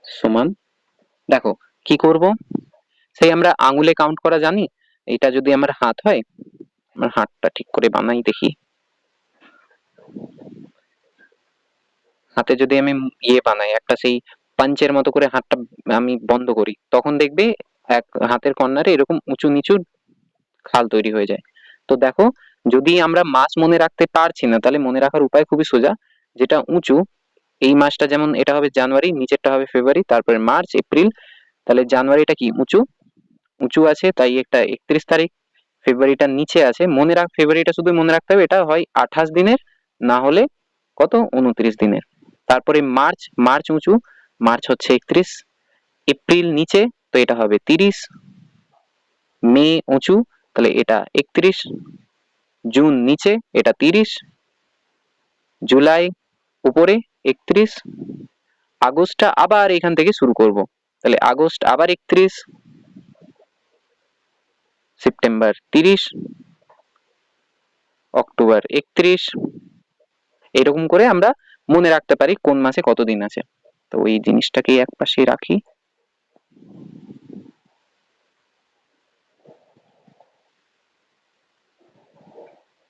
সমান, দেখো কি করব, সেই আমরা আঙুলে কাউন্ট করা জানি। এটা যদি আমার হাত হয়, আমার হাতটা ঠিক করে বানাই দেখি। হাতে যদি আমি বানাই একটা, সেই পাঞ্চের মতো করে হাতটা আমি বন্ধ করি, তখন দেখবে এক হাতের কর্নারে এরকম উঁচু নিচু খাল তৈরি হয়ে যায়। তো দেখো, যদি আমরা মাস মনে রাখতে পারছি না, তাহলে মনে রাখার উপায় খুবই সোজা। যেটা উঁচু, এই মাসটা যেমন এটা হবে জানুয়ারি, নিচেরটা হবে ফেব্রুয়ারি, তারপরে মার্চ, এপ্রিল। তাহলে জানুয়ারিটা কি উঁচু, উঁচু আছে, তাই একটা 31 তারিখ। ফেব্রুয়ারিটা নিচে আছে, মনে রাখ ফেব্রুয়ারিটা শুধু মনে রাখতে হবে, এটা হয় 28 দিনের, না হলে কত 29 দিনের। তারপরে মার্চ, মার্চ উঁচু, মার্চ হচ্ছে 31। এপ্রিল নিচে, তো এটা হবে 30। মে উঁচু, তাহলে এটা 31। জুন নিচে, এটা 30। জুলাই উপরে 31। আগস্টটা আবার এখান থেকে শুরু করব, তাহলে আগস্ট আবার 31। সেপ্টেম্বর 30। অক্টোবর 31। এরকম করে আমরা মনে রাখতে পারি কোন মাসে কত দিন আছে। তো এই জিনিসটাকে এক পাশে রাখি।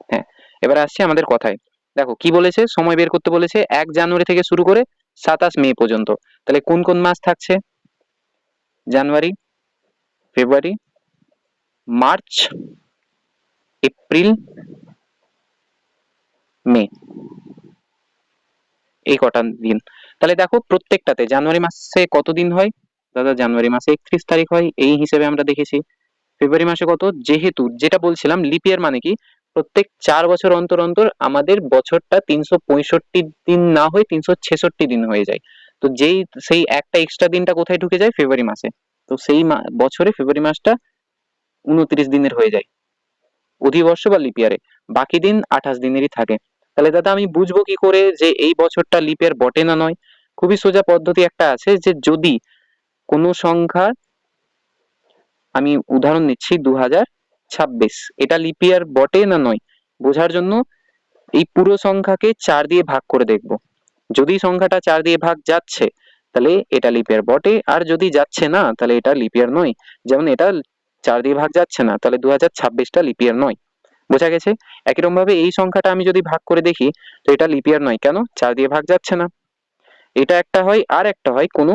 হ্যাঁ, এবার আসছি আমাদের কথায়। দেখো কি বলেছে, সময় বের করতে বলেছে 1 জানুয়ারি থেকে শুরু করে 27 মে পর্যন্ত। তাহলে কোন কোন মাস থাকছে, জানুয়ারি, ফেব্রুয়ারি, মার্চ, এপ্রিল, মে, এই কটা দিন। তাহলে দেখো প্রত্যেকটাতে জানুয়ারি মাসে কত দিন হয়, দাদা জানুয়ারি মাসে 31 তারিখ হয়, এই হিসেবে আমরা দেখেছি। ফেব্রুয়ারি মাসে কত, যেহেতু যেটা বলছিলাম লিপ ইয়ার মানে কি, প্রত্যেক 4 বছর অন্তর অন্তর আমাদের বছরটা 365 দিন না হয়ে 366 দিন হয়ে যায়। তো সেই একটা এক্সট্রা দিনটা কোথায় ঢুকে যায়, ফেব্রুয়ারি মাসে। তো সেই বছরে ফেব্রুয়ারি মাসটা 29 দিনের হয়ে যায় অধিবর্ষ বা লিপ ইয়ারে। বাকি দিন 28 দিনেরই থাকে। তাহলে দাদা আমি বুঝবো কি করে যে এই বছরটা লিপ ইয়ার বটে না নয়? খুবই সোজা পদ্ধতি একটা আছে, যে যদি কোনো সংখ্যা, আমি উদাহরণ নিচ্ছি 2026, এটা লিপ ইয়ার বটে না নয় বোঝার জন্য এই পুরো সংখ্যাকে 4 দিয়ে ভাগ করে দেখব। যদি সংখ্যাটা 4 দিয়ে ভাগ যাচ্ছে, তাহলে এটা লিপ ইয়ার বটে, আর যদি যাচ্ছে না তাহলে এটা লিপ ইয়ার নয়। যেমন এটা 4 দিয়ে ভাগ যাচ্ছে না, তাহলে 2026টা লিপ ইয়ার নয়। বোঝা গেছে? একই রকম ভাবে এই সংখ্যাটা আমি যদি ভাগ করে দেখি, তো এটা লিপ ইয়ার নয়, কেন, 4 দিয়ে ভাগ যাচ্ছে না। এটা একটা হয়, আর একটা হয় কোনো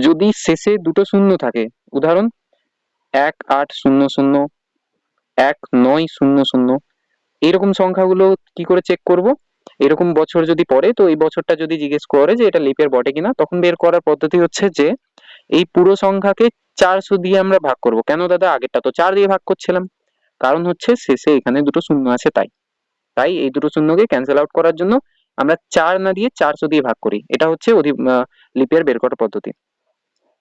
যদি শেষে দুটো শূন্য থাকে, উদাহরণ 1800, 1900, এইরকম সংখ্যাগুলো কি করে চেক করব? এরকম বছর যদি পড়ে, তো এই বছরটা যদি জিজ্ঞেস করে যে এটা লিপের বটে কিনা, তখন বের করার পদ্ধতি হচ্ছে যে এই পুরো সংখ্যাকে 400 দিয়ে আমরা ভাগ করব। কেন দাদা? আগেরটা তো 4 দিয়ে ভাগ করছিলাম। কারণ হচ্ছে শেষে এখানে দুটো শূন্য আছে, তাই তাই এই দুটো শূন্যকে ক্যান্সেল আউট করার জন্য আমরা 4 না দিয়ে 400 দিয়ে ভাগ করি। এটা হচ্ছে লিপিয়ার বের করার পদ্ধতি।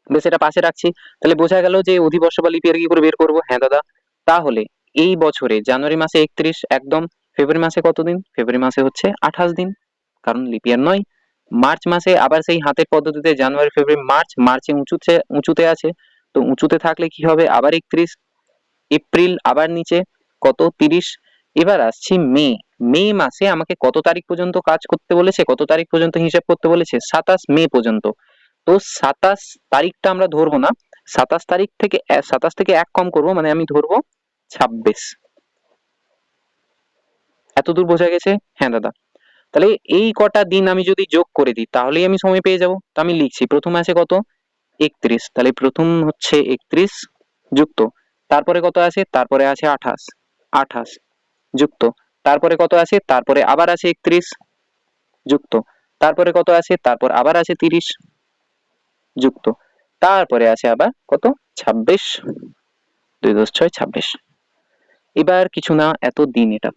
বেশ, এটা পাশে রাখছি। তাহলে বোঝা গেল যে অধিবর্ষ বা লিপিয়ার কি করে বের করব। হ্যাঁ দাদা, তাহলে এই বছরে জানুয়ারি মাসে 31 একদম, ফেব্রুয়ারি মাসে কত দিন? ফেব্রুয়ারি মাসে হচ্ছে 28 দিন, কারণ লিপিয়ার নয়। মার্চ মাসে আবার সেই হাতের পদ্ধতিতে জানুয়ারি, ফেব্রুয়ারি, মার্চ, মার্চে উঁচুতে আছে, তো উঁচুতে থাকলে কি হবে? আবার 31। এপ্রিল আবার নিচে, কত? 30। এবার আসছি মে। মে মাসে আমাকে কত তারিখ পর্যন্ত কাজ করতে বলেছে, কত তারিখ পর্যন্ত হিসাব করতে বলেছে? 27 মে পর্যন্ত। তো 27 তারিখটা আমরা ধরবো না, 27 তারিখ থেকে 27 থেকে 1 কম করব, মানে আমি ধরবো 26। এতদূর বোঝা গেছে? হ্যাঁ দাদা। তাহলে এই কটা দিন আমি যদি যোগ করে দিই তাহলেই আমি সময় পেয়ে যাব। তো আমি লিখছি, প্রথমে আছে কত? 31। তাহলে প্রথম হচ্ছে 31 যুক্ত, তারপরে কত আছে? তারপরে আছে 28। 28 যুক্ত, তারপরে কত আছে? তারপরে আবার আছে 31 যুক্ত, তারপরে কত আছে? তারপর আবার আছে 30 যুক্ত, তারপরে আছে আবার কত? 26। 2 × 6 = 26। এবার কিছু না, এত দিন, এটা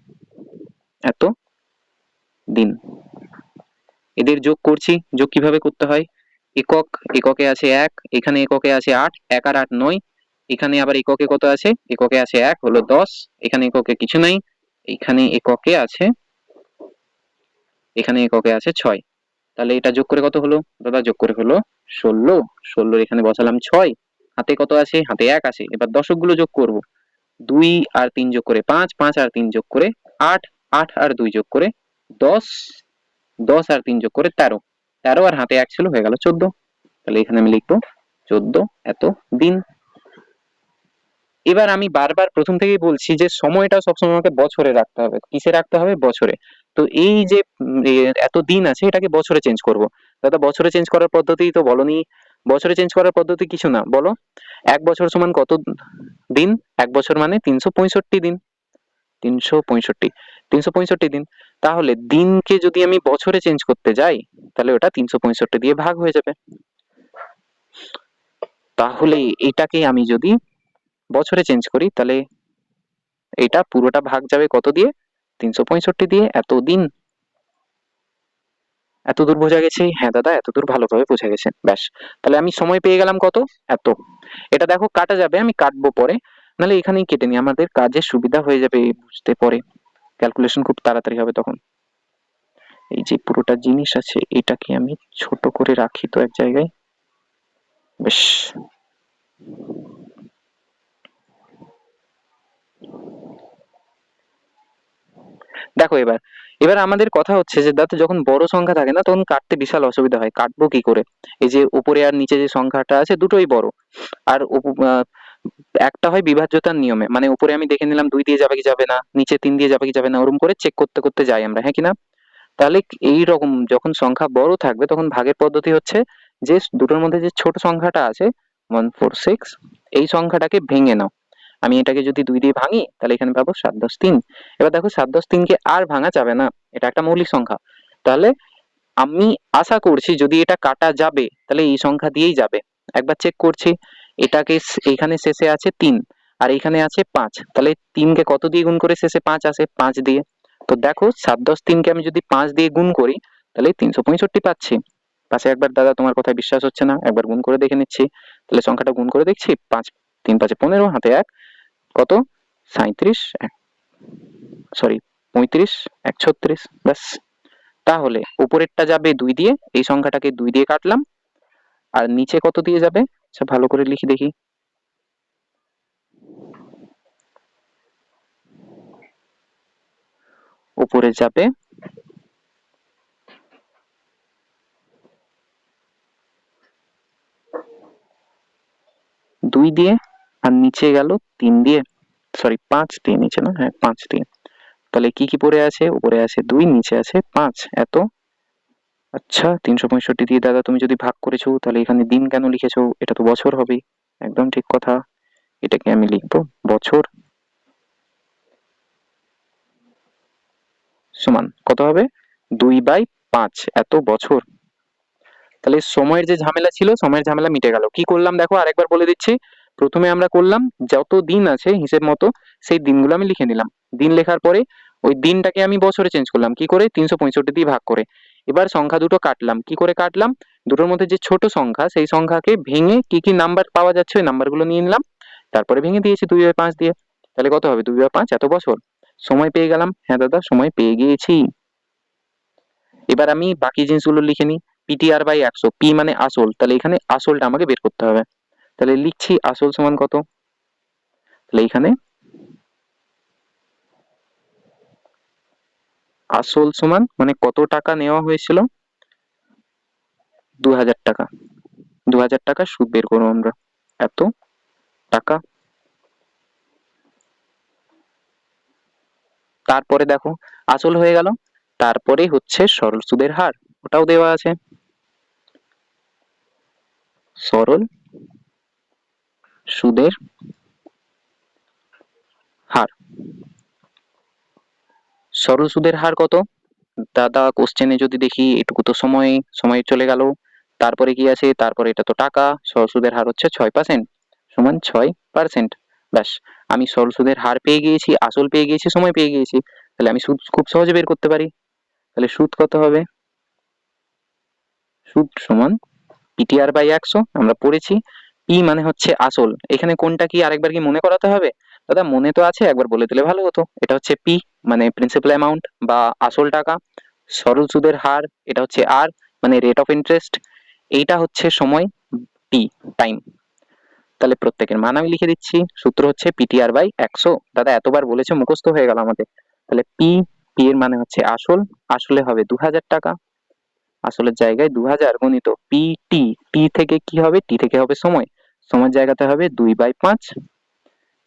এত দিন। এদের যোগ করছি। যোগ কিভাবে করতে হয়? একক, এককে আছে 1, এখানে এককে আছে 8, 1 আর 8 9, এখানে আবার এককে কত আছে? এককে আছে 1, হলো 10, এখানে এককে কিছু নাই, এখানে এককে আছে, এখানে এককে আছে 6। তাহলে এটা যোগ করে কত হলো দাদা? যোগ করে হলো 16। 16 এখানে বসালাম 6, হাতে কত আছে? হাতে 1 আছে। এবার দশক গুলো যোগ করব। 2 আর 3 যোগ করে 5, 5 আর 3 যোগ করে 8, 8 আর 2 যোগ করে 10, 10 আর 3 যোগ করে 13, 13 আর হাতে 1 ছিল, হয়ে গেল 14। তাহলে এখানে আমি লিখবো 14 এত দিন। এবার আমি বারবার প্রথম থেকেই বলছি যে সময়টা সবসময় আমাকে বছরে রাখতে হবে। কিসে রাখতে হবে? বছরে। তো এই যে এত দিন আছে, এটাকে বছরে চেঞ্জ করব। দাদা বছরে চেঞ্জ করার পদ্ধতি তো বলনি। বছরে চেঞ্জ করার পদ্ধতি কিছু না, বলো। 1 বছর সমান কত দিন? 1 বছর মানে 365 দিন। 365, 365 দিন। তাহলে দিনকে যদি আমি বছরে চেঞ্জ করতে যাই, তাহলে ওটা 365 দিয়ে ভাগ হয়ে যাবে। তাহলে এটাকে আমি যদি বছরে চেঞ্জ করি, তাহলে এটা পুরোটা ভাগ যাবে কত দিয়ে? 365 দিয়ে। এত দিন। এত দূর বোঝা গেছে? হ্যাঁ দাদা, এত দূর ভালোভাবে বোঝা গেছে। ব্যাস, তাহলে আমি সময় পেয়ে গেলাম কত? এত। এটা দেখো কাটা যাবে, আমি কাটবো পরে, নাহলে এখানেই কেটে নিই, আমাদের কাজের সুবিধা হয়ে যাবে বুঝতে, পরে ক্যালকুলেশন খুব তাড়াতাড়ি হবে তখন। এই যে পুরোটা জিনিস আছে, এটাকে আমি ছোট করে রাখি তো এক জায়গায়। বেশ, দেখো এবার, এবার আমাদের কথা হচ্ছে যে দাদা যখন বড় সংখ্যা থাকে না, তখন কাটতে বিশাল অসুবিধা হয়। কাটবো কি করে? এই যে উপরে আর নিচে যে সংখ্যাটা আছে, দুটোই বড়। আর একটা হয় বিভাজ্যতার নিয়মে, মানে উপরে আমি দেখে নিলাম 2 দিয়ে যাবে কি যাবে না, নিচে 3 দিয়ে যাবে কি যাবে না, ওরকম করে চেক করতে করতে যাই আমরা, হ্যাঁ কিনা? তাহলে এই রকম যখন সংখ্যা বড় থাকবে, তখন ভাগের পদ্ধতি হচ্ছে যে দুটোর মধ্যে যে ছোট সংখ্যাটা আছে 146, এই সংখ্যাটাকে ভেঙে নাও। আমি এটাকে যদি 2 দিয়ে ভাঙি, তাহলে এখানে পাবো 7 × 10 = 3। এবার দেখো 7 × 10 = 3 কে আর ভাঙা যাবে না, এটা একটা মৌলিক সংখ্যা। তাহলে আমি আশা করছি যদি এটা কাটা যাবে, তাহলে এই সংখ্যা দিয়েই যাবে। একবার চেক করছি, এটাকে এখানে শেষে আছে 3 আর এখানে আছে 5, তাহলে 3 কে কত দিয়ে গুণ করে শেষে 5 আসে? 5 দিয়ে। তো দেখো 7 × 10 = 3 কে আমি যদি 5 দিয়ে গুণ করি, তাহলে 365 পাচ্ছি। পাশে একবার, দাদা তোমার কথায় বিশ্বাস হচ্ছে না, একবার গুণ করে দেখে নিচ্ছি। তাহলে সংখ্যাটা গুণ করে দেখছি, 5 3 5 15, হাতে 1, কত? 37, সরি 35, 1 36। ব্যাস। তাহলে উপরেরটা যাবে 2 দিয়ে, এই সংখ্যাটাকে 2 দিয়ে কাটলাম। আর নিচে কত দিয়ে যাবে? আচ্ছা ভালো করে লিখি দেখি। উপরে যাবে 2 দিয়ে, আর নিচে গেল 3 দিয়ে, সরি 5 দিয়ে, নিচে না, হ্যাঁ 5 দিয়ে। তাহলে কি কি পড়ে আছে? উপরে আছে 2, নিচে আছে 5, এত। আচ্ছা 365 দিয়ে দাদা তুমি যদি ভাগ করেছো তাহলে এখানে দিন কেন লিখেছো? এটা তো বছর হবে। একদম ঠিক কথা। এটাকে আমি লিখবো বছর সমান কত হবে? 2/5 এত বছর। তাহলে সময়ের যে ঝামেলা ছিল সময়ের ঝামেলা মিটে গেল। কি করলাম দেখো আরেকবার বলে দিচ্ছি। প্রথমে আমরা করলাম যত দিন আছে হিসেব মতো সেই দিনগুলো আমি লিখে নিলাম। দিন লেখার পরে ওই দিনটাকে আমি বছরে চেঞ্জ করলাম কি করে? 365 দিয়ে ভাগ করে। এবার সংখ্যা দুটো কাটলাম। কি করে কাটলাম? দুটোর মধ্যে যে ছোট সংখ্যা সেই সংখ্যাকে ভেঙে কি কি নাম্বার পাওয়া যাচ্ছে ওই নাম্বারগুলো নিয়ে নিলাম। তারপরে ভেঙে দিয়েছি 2/5 দিয়ে। তাহলে কত হবে? 2/5 এত বছর। সময় পেয়ে গেলাম। হ্যাঁ দাদা সময় পেয়ে গিয়েছি। এবার আমি বাকি জিনিসগুলো লিখে নিই। PTR/100, পি মানে আসল, তাহলে এখানে আসলটা আমাকে বের করতে হবে। তাহলে লিখছি আসল সমান কত? তাহলে এখানে আসল সমান মানে কত টাকা নেওয়া হয়েছিল? 2000 টাকা। 2000 টাকা সুদ বের করবো আমরা। এত টাকা। তারপরে দেখো আসল হয়ে গেল। তারপরে হচ্ছে সরল সুদের হার, ওটাও দেওয়া আছে। সরল সুদের হার। সরল সুদের হার কত? দাদা কোশ্চেনে যদি দেখি এটুকু তো সময় চলে গেল। তারপরে কি আছে? তারপরে এটা তো টাকা। সরল সুদের হার হচ্ছে 6% সমান 6%। ব্যাস, আমি সরল সুদের হার পেয়ে গিয়েছি, আসল পেয়ে গিয়েছি, সময় পেয়ে গিয়েছি। তাহলে আমি সুদ খুব সহজে বের করতে পারি। তাহলে সুদ কত হবে? সুদ সমান PTR/100 আমরা পড়েছি। পি মানে হচ্ছে আসল। এখানে কোনটা কি আরেকবার কি মনে করাতে হবে? দাদা মনে তো আছে, একবার বলে দিলে ভালো হতো। এটা হচ্ছে পি মানে প্রিন্সিপাল অ্যামাউন্ট বা আসল টাকা। সরল সুদের হার এটা হচ্ছে আর মানে রেট অফ ইন্টারেস্ট। এইটা হচ্ছে সময়, টি টাইম। তাহলে প্রত্যেকের মান আমি লিখে দিচ্ছি। সূত্র হচ্ছে PTR/100। দাদা এতবার বলেছে মুখস্থ হয়ে গেল আমাদের। তাহলে পি এর মানে হচ্ছে আসল, আসলে হবে 2000 টাকা। আসলের জায়গায় 2000 গণিত পিটি। টি থেকে কি হবে? টি থেকে হবে সময়। সময়ের জায়গাতে হবে 2/5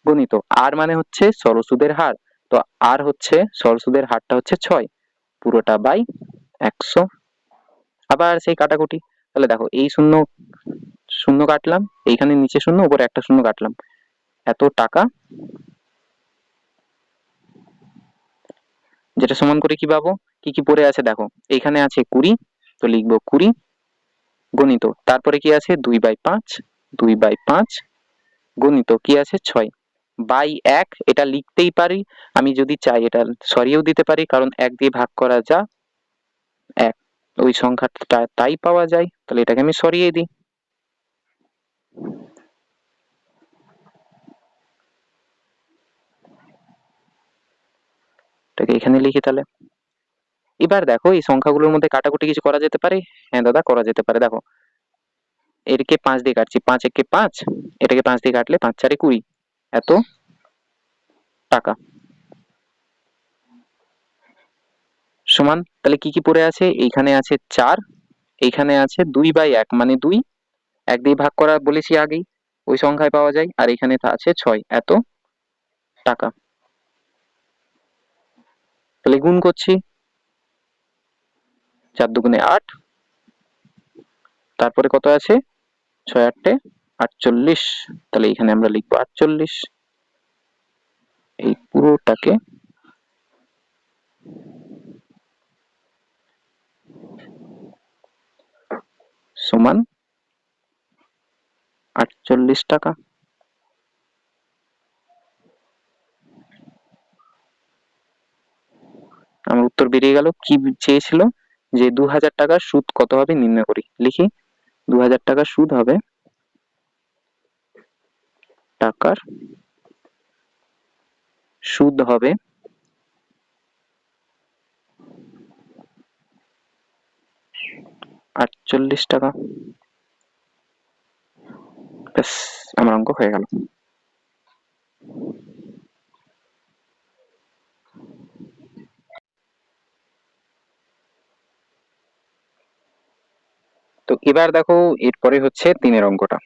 গণিত আর মানে হচ্ছে সরল সুদের হার। তো আর হচ্ছে সরল সুদের হারটা হচ্ছে 6 পুরোটা বাই 100। আবার সেই কাটাকুটি। তাহলে দেখো এই শূন্য শূন্য কাটলাম, এইখানে নিচে শূন্য উপরে একটা শূন্য কাটলাম। এত টাকা, যেটা সমান করে কি পাবো? কি কি পড়ে আছে দেখো। এইখানে আছে 20, তো লিখবো 20 গণিত তারপরে কি আছে? 2/5, 2/5 গণিত কি আছে? 6 বাই 1। এটা লিখতেই পারি, আমি যদি চাই এটা সরিয়েও দিতে পারি, কারণ 1 দিয়ে ভাগ করা যা 1, ওই সংখ্যাটা তাই পাওয়া যায়। তাহলে এটাকে আমি সরিয়ে দিই। এটাকে এখানে লিখি তাহলে। এবার দেখো এই সংখ্যাগুলোর মধ্যে কাটাকুটি কিছু করা যেতে পারে? হ্যাঁ দাদা করা যেতে পারে। দেখো এরকে 5 দিয়ে কাটছি, 5 একে 5, এটাকে 5 দিয়ে কাটলে 5 4 20 এত টাকা সমান। তাহলে কি কি পড়ে আছে? এইখানে আছে 4, এইখানে আছে 2/1 মানে 2, 1 দিয়ে ভাগ করা বলেছি আগেই, ওই সংখ্যায় পাওয়া যায়। আর এখানে আছে 6 এত টাকা। তাহলে গুণ করছি, 4 দুগুণে 8, তারপরে কত আছে? 6 8 48। তাহলে এখানে আমরা লিখবো 48। এই পুরোটাকে সমান 48 টাকা। আমার উত্তর বেরিয়ে গেল। কি চেয়েছিল? যে 2000 টাকার সুদ কত হবে নির্ণয় করি। লিখি 2000 টাকার সুদ হবে, টাকার সুদ হবে 48 টাকা। ব্যাস, আমার অঙ্ক হয়ে গেল। তো এবার দেখো এরপরে হচ্ছে 3-এর অঙ্কটা।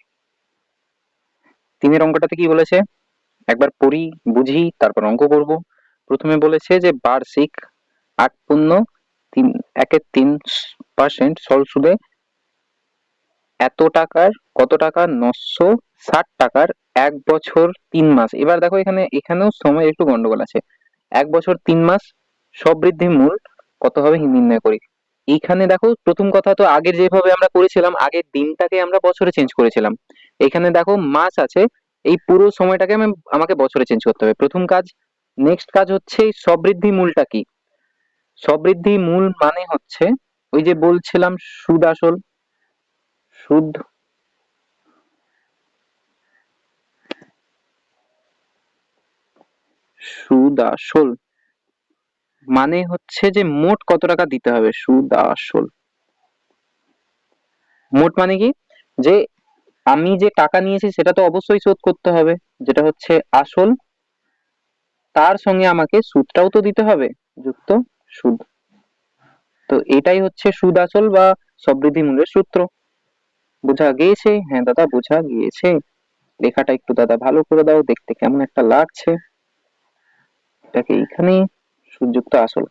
3-এর অঙ্কটাতে কি বলেছে একবার পড়ি, বুঝি, তারপর অঙ্ক করব। প্রথমে বলেছে যে বার্ষিক 8 পূর্ণ 3 1-3 5% সরল সুদে এত টাকার কত টাকা 960 টাকার 1 বছর 3 মাস। এবার দেখো এখানেও সময় একটু গন্ডগোল আছে। 1 বছর 3 মাস সবৃদ্ধি মূল কত হবে নির্ণয় করি। এইখানে দেখো প্রথম কথা তো আগের যেভাবে আমরা করেছিলাম, আগের দিনটাকে আমরা বছরে চেঞ্জ করেছিলাম। এখানে দেখো মাস আছে, এই পুরো সময়টাকে আমাকে বছরে চেঞ্জ করতে হবে। প্রথম কাজ। নেক্সট কাজ হচ্ছে এই সবৃদ্ধি মূলটা কি। সবৃদ্ধি মূল মানে হচ্ছে ওই যে বলছিলাম সুদ আসল, সুদ সুদ আসল মানে হচ্ছে যে মোট কত টাকা দিতে হবে। সুদ আসল মোট মানে কি, যে আমি যে টাকা নিয়েছি সেটা তো অবশ্যই শোধ করতে হবে, যেটা হচ্ছে আসল, তার সঙ্গে আমাকে সুদটাও তো দিতে হবে, যুক্ত সুদ। তো এটাই হচ্ছে সুদ আসল বা সবৃদ্ধি মূল্যের সূত্র। বোঝা গিয়েছে? হ্যাঁ দাদা বোঝা গিয়েছে। লেখাটা একটু দাদা ভালো করে দাও, দেখতে কেমন একটা লাগছে। এটাকে এইখানে সুদযুক্ত আসল।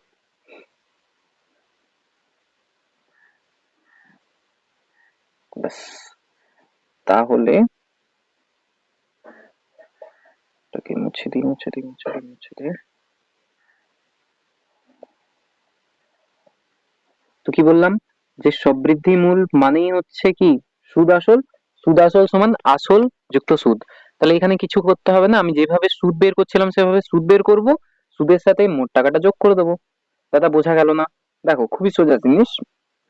ব্যাস, তাহলে এটাকে মুছে দিই, মুছে দিই, মুছে দিই, মুছে দিই। তো কি বললাম, যে সবৃদ্ধি মূল মানেই হচ্ছে কি সুদ আসল, সুদ আসল সমান আসল যুক্ত সুদ। তাহলে এখানে কিছু করতে হবে না, আমি যেভাবে সুদ বের করছিলাম সেভাবে সুদ বের করব, সুদের সাথে মোট টাকাটা যোগ করে দেবো। দাদা বোঝা গেল না? দেখো খুবই সোজা জিনিস।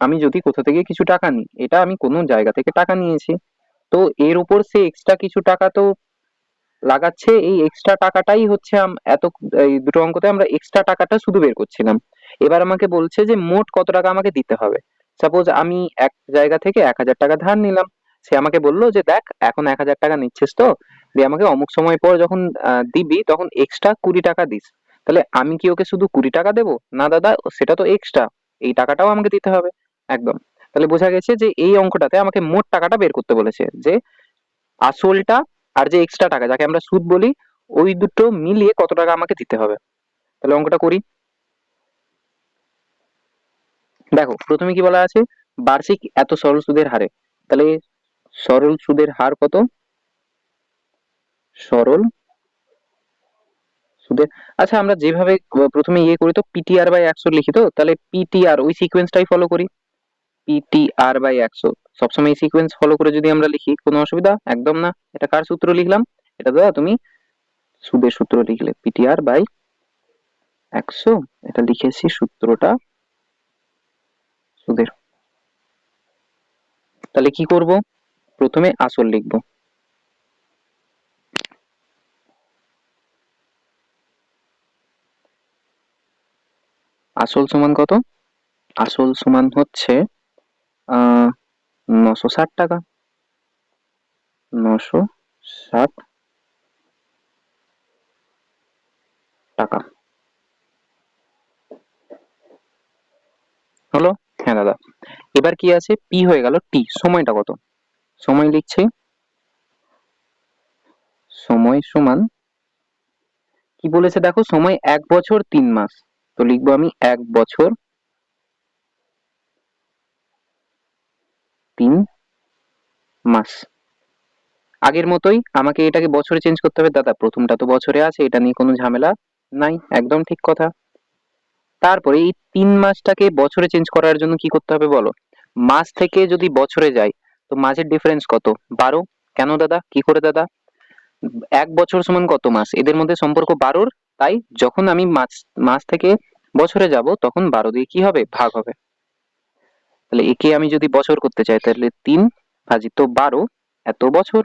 আমি যদি কোথা থেকে কিছু টাকা নিই, এটা আমি কোনো জায়গা থেকে টাকা নিয়েছি, তো এর উপর সে এক্সট্রা কিছু টাকা তো লাগাচ্ছে। এই এক্সট্রা টাকাটাই হচ্ছে এত এই দুটো অঙ্কতে আমরা এক্সট্রা টাকাটা শুধু বের করছিলাম। এবার আমাকে বলছে যে মোট কত টাকা আমাকে দিতে হবে। সাপোজ আমি এক জায়গা থেকে 1,000 টাকা ধার নিলাম। সে আমাকে বললো যে দেখ এখন 1,000 টাকা নিচ্ছিস তো, দিয়ে আমাকে অমুক সময় পর যখন দিবি তখন এক্সট্রা 20 টাকা দিস। তাহলে আমি কি ওকে শুধু 20 টাকা দেবো? না দাদা, সেটা তো এক্সট্রা, এই টাকাটাও আমাকে দিতে হবে। একদম। তাহলে বোঝা গেছে যে এই অঙ্কটাতে আমাকে মোট টাকাটা বের করতে বলেছে, যে আসলটা আর যে এক্সট্রা টাকা যাকে আমরা সুদ বলি, ওই দুটো মিলিয়ে কত টাকা আমাকে দিতে হবে। তাহলে অঙ্কটা করি। দেখো প্রথমে কি বলা আছে, বার্ষিক এত সরল সুদের হারে। তাহলে সরল সুদের হার কত? সরল সুদের, আচ্ছা আমরা যেভাবে প্রথমে করি তো পিটিআর বাই 100 লিখি, তো তাহলে পিটিআর ওই সিকোয়েন্সটাই ফলো করি। পিটিআর বাই 100 সবসময় এই সিকোয়েন্স ফলো করে যদি আমরা লিখি কোনো অসুবিধা একদম না। এটা কার সূত্র লিখলাম? এটা দাদা তুমি সুদের সূত্র লিখলে, পিটিআর বাই 100, এটা লিখেছি সূত্রটা সুদের। তাহলে কি করব, প্রথমে আসল লিখব। আসল সমান কত? আসল সমান হচ্ছে 960 টাকা। 960 টাকা হলো। হ্যাঁ দাদা। এবার কি আছে, পি হয়ে গেল, টি সময়টা কত? সময় লিখছি, সময় সমান কি বলেছে দেখো, সময় 1 বছর 3 মাস। তো লিখবো আমি 1 বছর 3 মাস। আগের মতোই আমাকে এটাকে বছরে চেঞ্জ করতে হবে। দাদা প্রথমটা তো বছরে আছে, এটা নিয়ে কোনো ঝামেলা নাই, একদম ঠিক কথা। তারপরে এই 3 মাসটাকে বছরে চেঞ্জ করার জন্য কি করতে হবে বলো? মাস থেকে যদি বছরে যায়, তো মাসের ডিফারেন্স কত? 12। কেন দাদা, কি করে দাদা? 1 বছর সমান কত মাস? এদের মধ্যে সম্পর্ক 12র। তাই যখন আমি মাস মাস থেকে বছরে যাব তখন 12 দিয়ে কি হবে, ভাগ হবে। তাহলে একে আমি যদি বছর করতে চাই তাহলে 3 ভাজিত 12 এত বছর।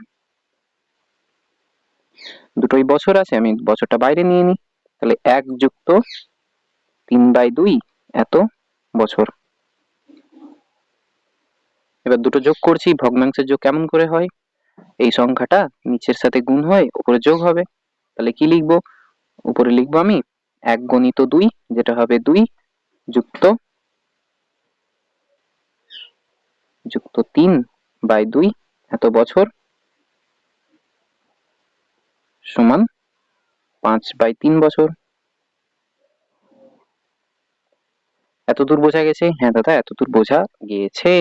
দুটোই বছর আছে, আমি বছরটা বাইরে নিয়ে নিই। তাহলে 1+3/2 এত বছর। এবার দুটো যোগ করছি, ভগ্নাংশের যোগ কেমন করে হয়? এই সংখ্যাটা নিচের সাথে গুণ হয়, উপরে যোগ হবে। তাহলে কি লিখবো? উপরে লিখবো আমি 1 × 2, যেটা হবে 2 যুক্ত যুক্ত 3/2 এত বছর সমান 5/3 বছর। এতদূর বোঝা গেছে? হ্যাঁ দাদা, এতদূর বোঝা গিয়েছে।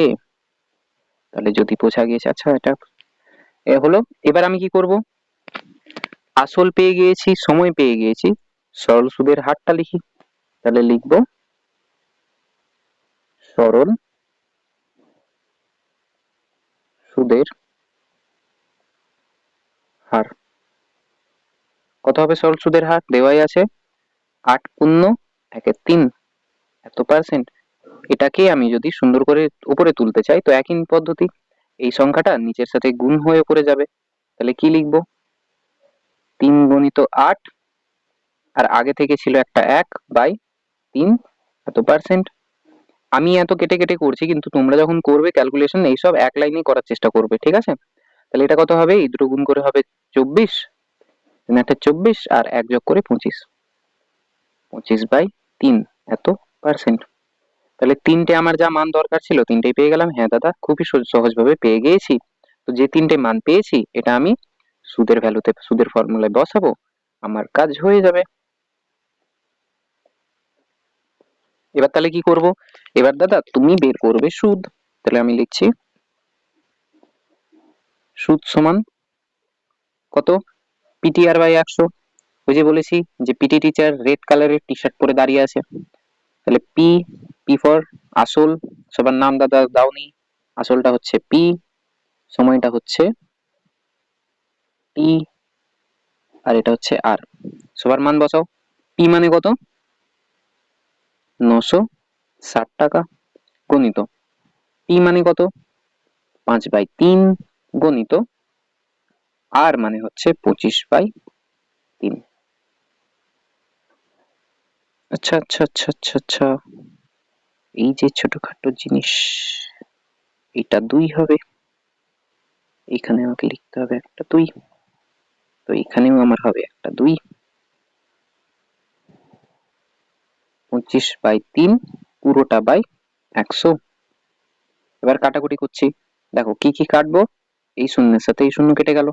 তাহলে যদি বোঝা গিয়েছে, আচ্ছা এটা হলো। এবার আমি কি করব? আসল পেয়ে গিয়েছি, সময় পেয়ে গিয়েছি, সরল সুদের হারটা লিখি। তাহলে লিখব সরল সুদের হার। কত হবে সরল সুদের হার? দেওয়াই আছে 8×1 এত পার্সেন্ট। এটাকে আমি যদি সুন্দর করে উপরে তুলতে চাই তো একই পদ্ধতি, এই সংখ্যাটা নিচের সাথে গুণ হয়ে উপরে যাবে। তাহলে কি লিখব? 3×8, আর আগে থেকে ছিল একটা 1/3 এত পার্সেন্ট। আমি এত কেটে কেটে করছি, কিন্তু তোমরা যখন করবে ক্যালকুলেশন এইসব এক লাইনেই করার চেষ্টা করবে, ঠিক আছে? তাহলে এটা কত হবে? এই দুটো গুণ করে হবে 24, 3×8 = 24, আর 1 যোগ করে 25, 25/3 এত পার্সেন্ট। তাহলে তিনটে আমার যা মান দরকার ছিল তিনটেই পেয়ে গেলাম। হ্যাঁ দাদা, খুবই সহজভাবে পেয়ে গিয়েছি। তো যে তিনটে মান পেয়েছি এটা আমি সুদের ভ্যালুতে, সুদের ফর্মুলায় বসাবো, আমার কাজ হয়ে যাবে। এবার তাহলে কি করব? এবার দাদা তুমি বের করবে সুদ। তাহলে আমি লিখছি সুদ সমান কত? PTR/100। ওই যে বলেছি যে পিটি টিচার রেড কালারের টি শার্ট পরে দাঁড়িয়ে আছে। তাহলে পি ফর আসল, সবার নাম দাদা দাওনি। আসলটা হচ্ছে পি, সময়টা হচ্ছে টি, আর এটা হচ্ছে আর। সবার মান বসাও। পি মানে কত? 960 টাকা, গণিত পি মানে কত? 5/3, গণিত আর মানে হচ্ছে 25/3। আচ্ছা আচ্ছা আচ্ছা আচ্ছা আচ্ছা, এই যে ছোটখাটো জিনিস, এটা 2 হবে। এখানে আমাকে লিখতে হবে একটা 2, তো এখানেও আমার হবে একটা 2। 25/3 পুরোটা বাই 100। এবার কাটাকুটি করছি। দেখো কি কি কাটবো? এই শূন্যের সাথে এই শূন্য কেটে গেল।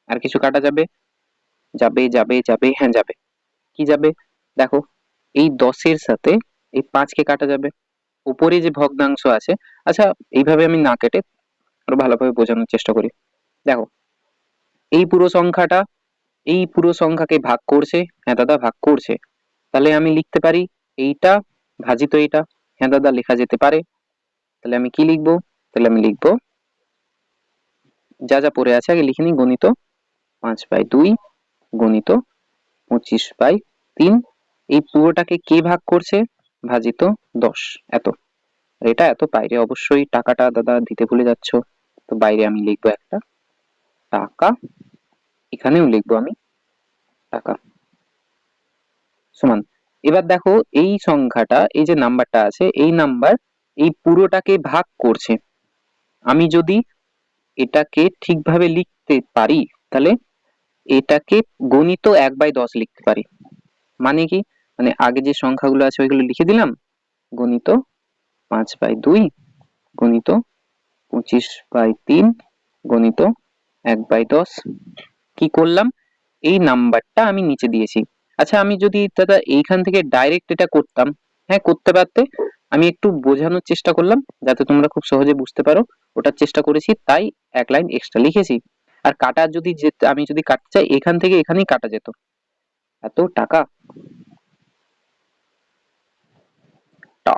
আর কিছু কাটা যাবে? যাবে যাবে যাবে, হ্যাঁ যাবে। কি যাবে? দেখো এই 10-এর সাথে এই 5-কে কাটা যাবে। উপরে যে ভগ্নাংশ আছে, আচ্ছা এইভাবে আমি না কেটে আরো ভালোভাবে বোঝানোর চেষ্টা করি। দেখো এই পুরো সংখ্যাটা এই পুরো সংখ্যাকে ভাগ করছে, হ্যাঁ দাদা ভাগ করছে। তাহলে আমি লিখতে পারি এইটা ভাজিত এইটা, হ্যাঁ দাদা লেখা যেতে পারে। তাহলে আমি কি লিখবো? তাহলে আমি লিখবো যা যা পড়ে আছে আগে লিখে নিই। গণিত 5/2 গণিত 25/3, এই পুরোটাকে কে ভাগ করছে? ভাজিত 10 এত। এটা এত বাইরে অবশ্যই টাকাটা দাদা দিতে ভুলে যাচ্ছ, তো বাইরে আমি লিখবো একটা টাকা, এখানেও লিখবো আমি টাকা, সমান। এবার দেখো এই সংখ্যাটা, এই যে নাম্বারটা আছে এই নাম্বার এই পুরোটাকে ভাগ করছে। আমি যদি এটাকে ঠিকভাবে লিখতে পারি তাহলে এটাকে গণিত 1/10 লিখতে পারি। মানে কি? মানে আগে যে সংখ্যাগুলো আছে ওইগুলো লিখে দিলাম, গণিত 5/2 গণিত 25/3 গণিত 1/10। কি করলাম? এই নাম্বারটা আমি নিচে দিয়েছি। আচ্ছা আমি যদি দাদা এইখান থেকে ডাইরেক্ট এটা করতাম, হ্যাঁ করতে পারতে, আমি একটু বোঝানোর চেষ্টা করলাম যাতে তোমরা খুব সহজে বুঝতে পারো, ওটার চেষ্টা করেছি, তাই এক লাইন এক্সট্রা লিখেছি। আর কাটা যদি আমি যদি কাটতে চাই এখান থেকে এখানেই কাটা যেত। এত টাকা টা।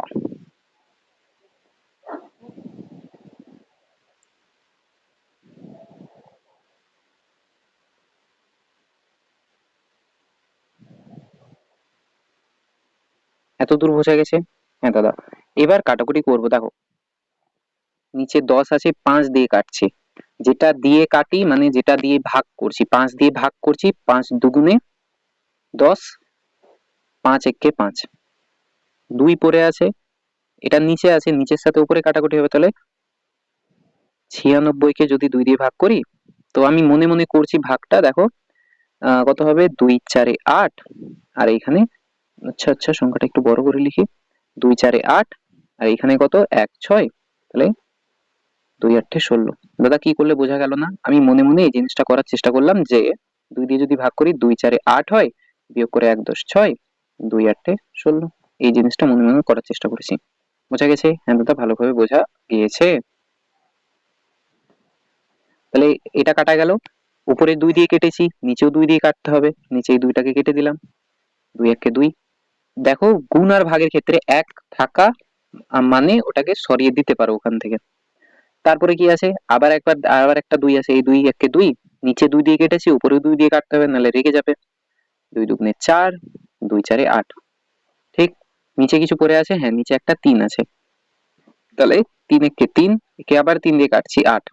এত দূর বোঝা গেছে? হ্যাঁ দাদা, এবার কাটাকুটি করবো। দেখো নিচে 10 আছে, 5 দিয়ে কাটছি। যেটা দিয়ে কাটি মানে যেটা দিয়ে ভাগ করছি, 5 দিয়ে ভাগ করছি, 5×2 = 10, 5×1 = 5, 2 পড়ে আছে, এটা নিচে আছে, নিচের সাথে উপরে কাটাকুটি হবে। তাহলে 96-কে যদি 2 দিয়ে ভাগ করি, তো আমি মনে মনে করছি ভাগটা, দেখো কত হবে? 2×4 = 8, আর এইখানে আচ্ছা আচ্ছা সংখ্যাটা একটু বড় করে লিখি। 2×4 = 8, আর এইখানে কত? 1×6, তাহলে 2×8 = 16। দাদা কি করলে বোঝা গেল না? আমি মনে মনে এই জিনিসটা করার চেষ্টা করলাম যে 2 দিয়ে যদি ভাগ করি 2×4 = 8 হয়, বিয়োগ করে 1×10 = 6, 2×8 = 16। এই জিনিসটা মনে মনে করার চেষ্টা করেছি। বোঝা গেছে? হ্যাঁ দাদা, ভালোভাবে বোঝা গিয়েছে। তাহলে এটা কাটা গেল, উপরে 2 দিয়ে কেটেছি, নিচেও 2 দিয়ে কাটতে হবে, নিচে এই 2টাকে কেটে দিলাম, 2 একে 2। দেখো গুণ আর ভাগের ক্ষেত্রে 1 থাকা মানে ওটাকে সরিয়ে দিতে পারো ওখান থেকে। তারপরে কি আছে, আবার একটা 2 আছে, এই 2 একে 2, নিচে 2 দিয়ে কেটেছি, উপরেও 2 দিয়ে কাটতে হবে, নাহলে রেগে যাবে। 2 দুগুণে 4, 2 চারে 8। ঠিক, নিচে কিছু পড়ে আছে, হ্যাঁ নিচে একটা 3 আছে, তাহলে 3 একে 3, একে আবার 3 দিয়ে কাটছি 8।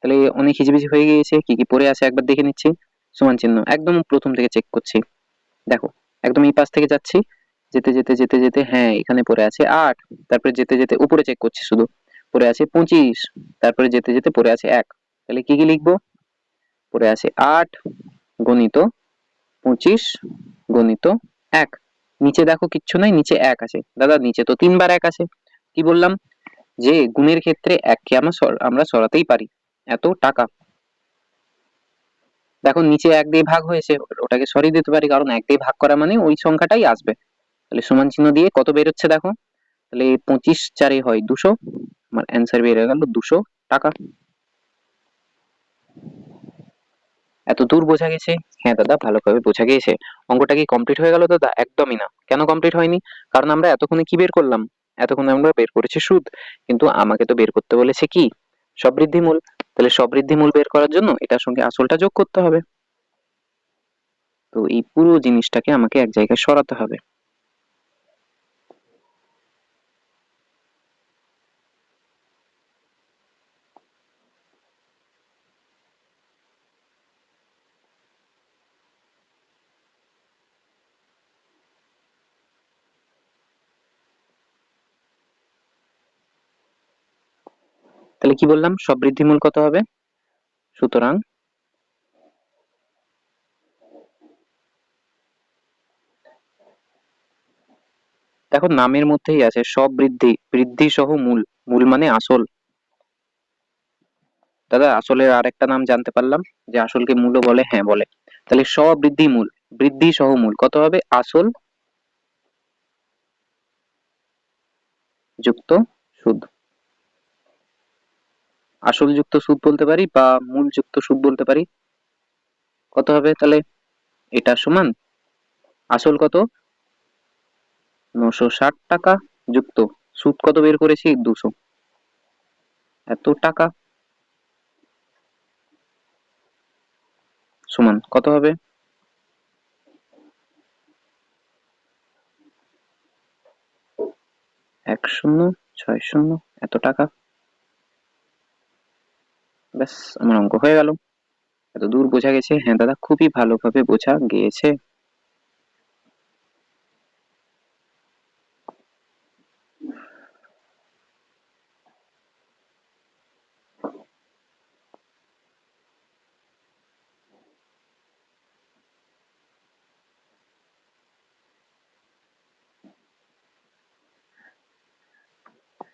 তাহলে অনেক হিজিবিজি হয়ে গিয়েছে, কি কি পড়ে আছে একবার দেখে নিচ্ছি। সমান চিহ্ন একদম প্রথম থেকে চেক করছি, দেখো একদম এই পাশ থেকে যাচ্ছি, যেতে যেতে যেতে যেতে হ্যাঁ এখানে পড়ে আছে 8, তারপরে যেতে যেতে উপরে চেক করছি শুধু, পড়ে আছে 25, তারপরে যেতে যেতে পড়ে আছে 1। তাহলে কি কি লিখবো, পড়ে আছে 8 গণিত 25 গণিত 1। নিচে দেখো কিচ্ছু নাই, নিচে 1 আছে, দাদা নিচে তো 3 বার 1 আছে। কি বললাম, যে গুণের ক্ষেত্রে 1 কে আমরা সরাতেই পারি, এত টাকা। দেখো নিচে 1 দিয়ে ভাগ হয়েছে, ওটাকে সরিয়ে দিতে পারি, কারণ 1 দিয়ে ভাগ করা মানে ওই সংখ্যাটাই আসবে। তাহলে সমান চিহ্ন দিয়ে কত বেরোচ্ছে দেখো, তাহলে 25 4 হয় 200, আমার অ্যান্সার বের হয়ে গেল 200 টাকা। এত দূর বোঝা গেছে? হ্যাঁ দাদা, ভালোভাবে বোঝা গিয়েছে। অঙ্কটা কি কমপ্লিট হয়ে গেল দাদা? একদমই না। কেন কমপ্লিট হয়নি? কারণ আমরা এতক্ষণে কি বের করলাম, এতক্ষণে আমরা বের করেছি সুদ, কিন্তু আমাকে তো বের করতে বলেছে কি, সবৃদ্ধিমূল। তাহলে সবৃদ্ধিমূল বের করার জন্য এটার সঙ্গে আসলটা যোগ করতে হবে, তো এই পুরো জিনিসটাকে আমাকে এক জায়গায় সরাতে হবে। তাহলে কি বললাম, সবৃদ্ধিমূল কত হবে, সুতরাং দেখো নামের মধ্যেই আছে সবৃদ্ধি, বৃদ্ধি সহ মূল, মূল মানে আসল। দাদা আসলের আরেকটা নাম জানতে পারলাম, যে আসলকে মূলও বলে, হ্যাঁ বলে। তাহলে সবৃদ্ধি মূল, বৃদ্ধি সহ মূল কত হবে, আসল যুক্ত সুদ। আসল যুক্ত সুদ বলতে পারি বা মূল যুক্ত সুদ বলতে পারি। কত হবে তাহলে, এটা সমান আসল কত 960 টাকা, যুক্ত সুদ কত বের করেছি 200, এত টাকা, সমান কত হবে 1060 এত টাকা। ব্যাস, আমার অঙ্ক হয়ে গেল। এত দূর বোঝা গেছে? হ্যাঁ দাদা, খুবই ভালোভাবে বোঝা গিয়েছে।